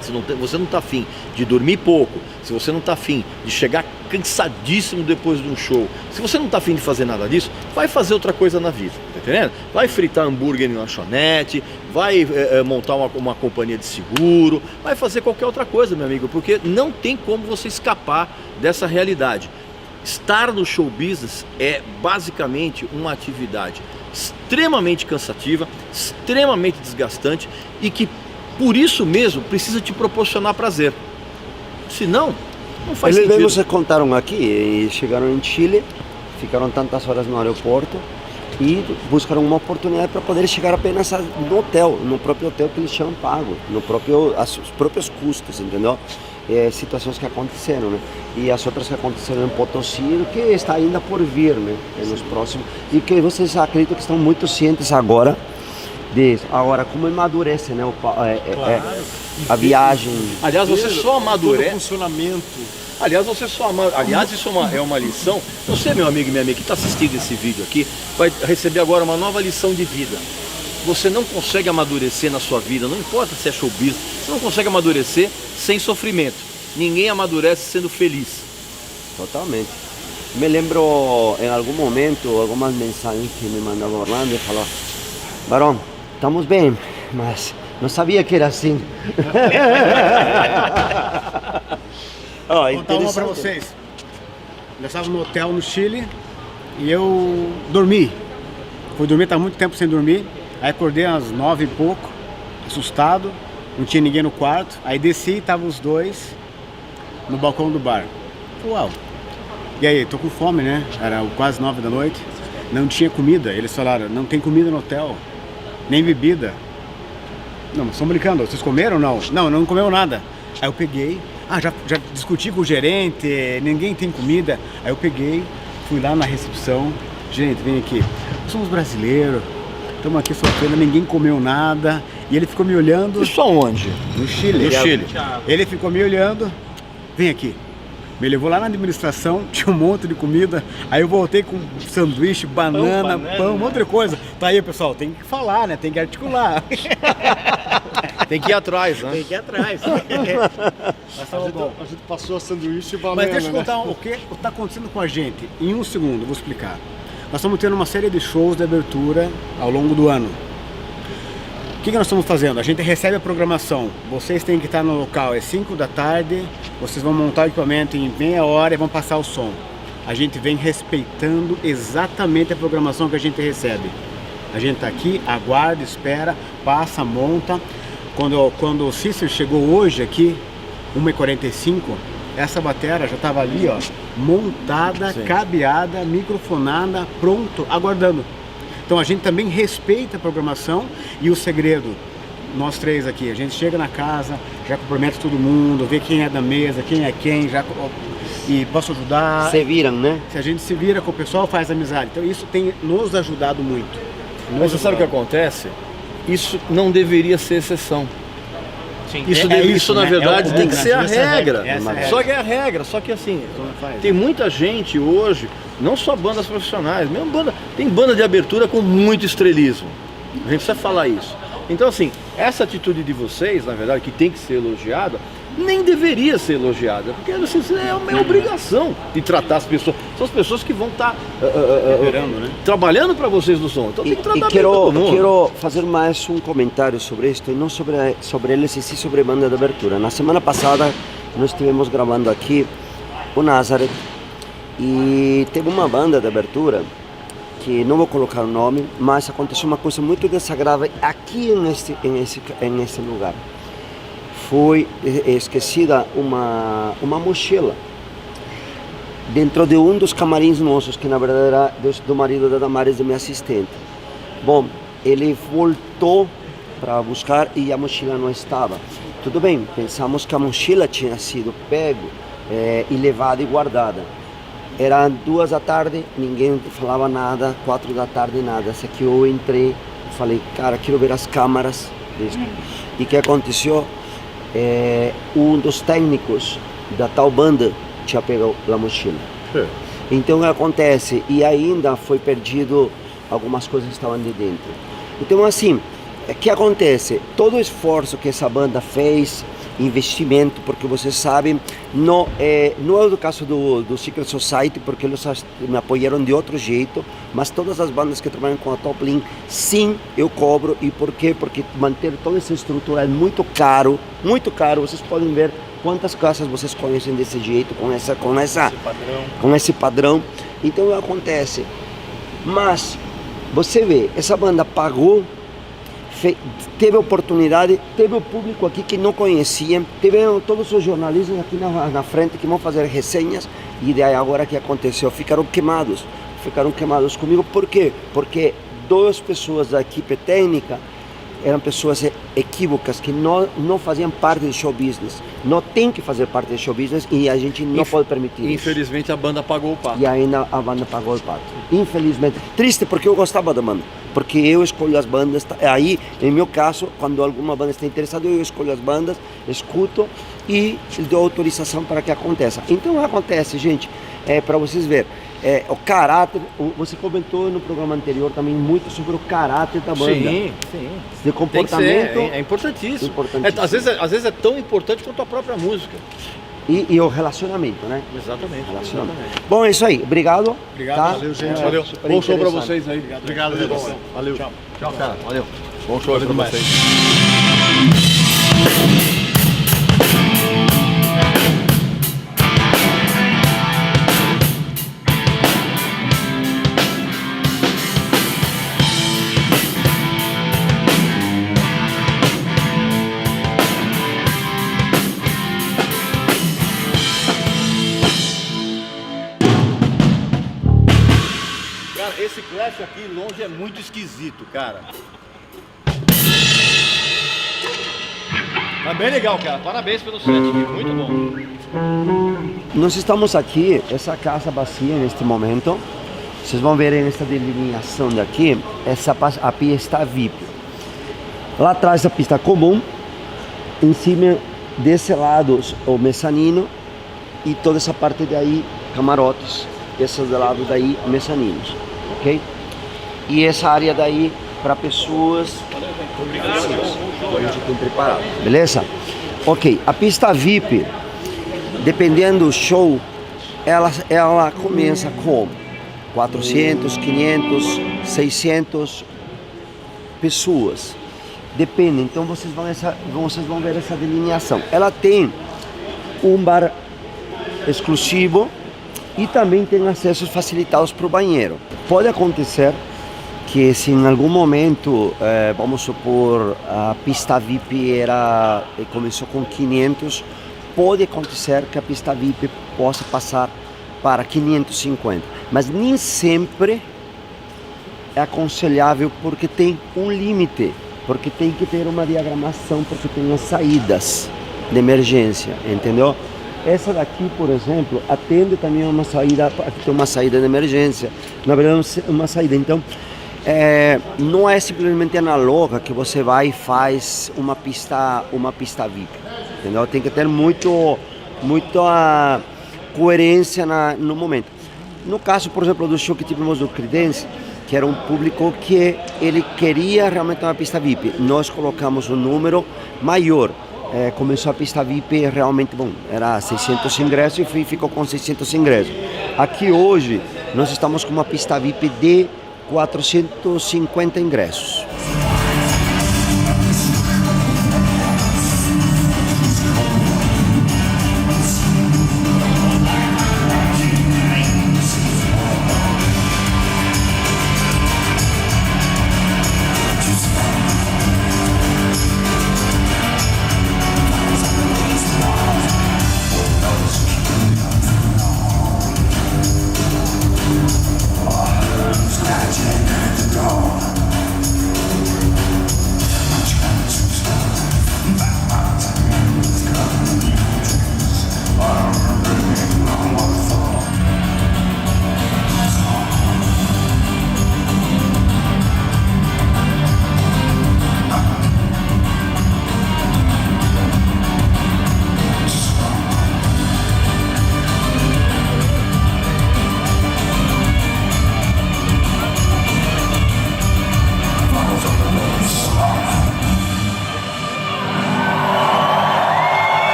se você não tá afim de dormir pouco, se você não tá afim de chegar cansadíssimo depois de um show, se você não tá afim de fazer nada disso, vai fazer outra coisa na vida, tá entendendo? Vai fritar hambúrguer em lanchonete, vai montar uma companhia de seguro, vai fazer qualquer outra coisa, meu amigo, porque não tem como você escapar dessa realidade. Estar no show business é basicamente uma atividade extremamente cansativa, extremamente desgastante e que por isso mesmo precisa te proporcionar prazer. Senão, não faz sentido. Eles contaram aqui e chegaram em Chile, ficaram tantas horas no aeroporto e buscaram uma oportunidade para poder chegar apenas no hotel, no próprio hotel que eles tinham pago, os próprios custos, entendeu? Situações que aconteceram, né? E as outras que aconteceram em Potosí, que está ainda por vir, né? Nos próximos. E que vocês acreditam que estão muito cientes agora disso. Agora, como amadurece, né? A viagem. Aliás, você só amadurece. Todo o funcionamento. Aliás, isso é uma lição. Você, meu amigo e minha amiga, que está assistindo esse vídeo aqui, vai receber agora uma nova lição de vida. Você não consegue amadurecer na sua vida, não importa se é show business, você não consegue amadurecer sem sofrimento. Ninguém amadurece sendo feliz. Totalmente. Me lembro, em algum momento, algumas mensagens que me mandava Orlando e falou: Barão, estamos bem, mas não sabia que era assim. Vou contar uma pra vocês. Eu estava no hotel no Chile e eu dormi. Fui dormir, estava muito tempo sem dormir. Aí acordei às 9 e pouco, assustado, não tinha ninguém no quarto. Aí desci e estavam os dois no balcão do bar. Uau! E aí, tô com fome, né? Era quase 9 da noite. Não tinha comida. Eles falaram, não tem comida no hotel, nem bebida. Não, mas estão brincando, vocês comeram ou não? Não, não comeu nada. Aí eu peguei, já discuti com o gerente, ninguém tem comida. Aí eu peguei, fui lá na recepção, gerente, vem aqui, nós somos brasileiros, estamos aqui sofrendo, ninguém comeu nada. E ele ficou me olhando. Isso aonde? No Chile. No Chile. Ele ficou me olhando, vem aqui. Me levou lá na administração, tinha um monte de comida. Aí eu voltei com sanduíche, banana, pão, um monte de coisa. Tá aí, pessoal, tem que falar, né? Tem que articular. Tem que ir atrás, né? Tem que ir atrás. Mas tava bom. A gente passou a sanduíche e banana. Mas deixa eu contar o que está acontecendo com a gente. Em um segundo, eu vou explicar. Nós estamos tendo uma série de shows de abertura ao longo do ano. O que nós estamos fazendo? A gente recebe a programação. Vocês têm que estar no local, é 5 da tarde. Vocês vão montar o equipamento em meia hora e vão passar o som. A gente vem respeitando exatamente a programação que a gente recebe. A gente está aqui, aguarda, espera, passa, monta. Quando o Cícero chegou hoje aqui, 1h45, essa bateria já estava ali, ó, montada, cabeada, microfonada, pronto, aguardando. Então a gente também respeita a programação e o segredo, nós três aqui, a gente chega na casa, já cumprimenta todo mundo, vê quem é da mesa, quem é quem, e posso ajudar. Se viram, né? Se a gente se vira com o pessoal, faz amizade. Então isso tem nos ajudado muito. Mas você sabe o que acontece? Isso não deveria ser exceção. Sim. Isso na né? verdade tem que ser a regra. Essa é a Só que é a regra, só que assim, tem muita gente hoje, não só bandas profissionais, mesmo tem banda de abertura com muito estrelismo. A gente precisa falar isso. Então assim, essa atitude de vocês, na verdade, que tem que ser elogiada, nem deveria ser elogiada, porque assim, é uma obrigação de tratar as pessoas. São as pessoas que vão estar trabalhando para vocês no som. Então tem que tratar bem todo mundo. Quero fazer mais um comentário sobre isto, e não sobre eles, e sim sobre a banda de abertura. Na semana passada nós estivemos gravando aqui o Nazareth e teve uma banda de abertura que não vou colocar o nome, mas aconteceu uma coisa muito desagradável aqui nesse lugar. Foi esquecida uma mochila dentro de um dos camarins nossos, que na verdade era do marido da Damares, de minha assistente. Bom, ele voltou para buscar e a mochila não estava. Tudo bem, pensamos que a mochila tinha sido pego e levada e guardada. Eram 2 da tarde, ninguém falava nada, 4 da tarde nada. Até que eu entrei e falei, cara, quero ver as câmaras disso. E o que aconteceu? Um dos técnicos da tal banda tinha pego a mochila. Então o que acontece? E ainda foi perdido algumas coisas que estavam de dentro. Então assim, o que acontece? Todo o esforço que essa banda fez, investimento, porque vocês sabem, não é do caso do Secret Society, porque eles me apoiaram de outro jeito, mas todas as bandas que trabalham com a Top Link, sim, eu cobro. E por quê? Porque manter toda essa estrutura é muito caro, vocês podem ver quantas casas vocês conhecem desse jeito, com esse padrão. Então acontece, mas você vê, essa banda pagou, teve oportunidade, teve o público aqui que não conhecia, tiveram todos os jornalistas aqui na frente que vão fazer resenhas, e daí agora que aconteceu, ficaram queimados comigo. Por quê? Porque 2 pessoas da equipe técnica eram pessoas equívocas, que não faziam parte do show business, não tem que fazer parte do show business, e a gente não pode permitir isso. Infelizmente a banda pagou o pato. E ainda a banda pagou o pato. Infelizmente. Triste, porque eu gostava da banda. Porque eu escolho as bandas. Aí, em meu caso, quando alguma banda está interessada, eu escolho as bandas, escuto e dou autorização para que aconteça. Então acontece, gente, para vocês verem. O caráter, você comentou no programa anterior também muito sobre o caráter da banda. Sim. De comportamento. É importantíssimo. Às vezes é tão importante quanto a própria música. E o relacionamento, né? Exatamente. Bom, é isso aí. Obrigado. Obrigado. Valeu, gente. Valeu. Bom show pra vocês aí. Obrigado, Redação. Valeu. Tchau, cara. Valeu. Bom show pra vocês. set aqui longe é muito esquisito, cara. Tá bem legal, cara. Parabéns pelo set, muito bom. Nós estamos aqui, essa casa bacia neste momento. Vocês vão ver nessa delineação daqui, a pista VIP. Lá atrás a pista comum, em cima desse lado o mezanino e toda essa parte daí camarotes, esse do lado daí mezaninos, ok? E essa área daí para pessoas que a gente tem preparado, beleza? Ok, a pista VIP, dependendo do show, ela começa com 400, 500, 600 pessoas. Depende, então vocês vão ver essa delineação. Ela tem um bar exclusivo e também tem acessos facilitados para o banheiro. Pode acontecer que se em algum momento, vamos supor, a pista VIP começou com 500, pode acontecer que a pista VIP possa passar para 550, mas nem sempre é aconselhável porque tem um limite, porque tem que ter uma diagramação, porque tem as saídas de emergência, entendeu? Essa daqui, por exemplo, atende também a uma saída, aqui tem uma saída de emergência, na verdade uma saída, então não é simplesmente analoga que você vai e faz uma pista VIP, entendeu? Tem que ter muita coerência no momento. No caso, por exemplo, do show que tivemos do Creedence, que era um público que ele queria realmente uma pista VIP, nós colocamos um número maior. Começou a pista VIP realmente, bom, era 600 ingressos e ficou com 600 ingressos. Aqui hoje nós estamos com uma pista VIP de 450 ingressos.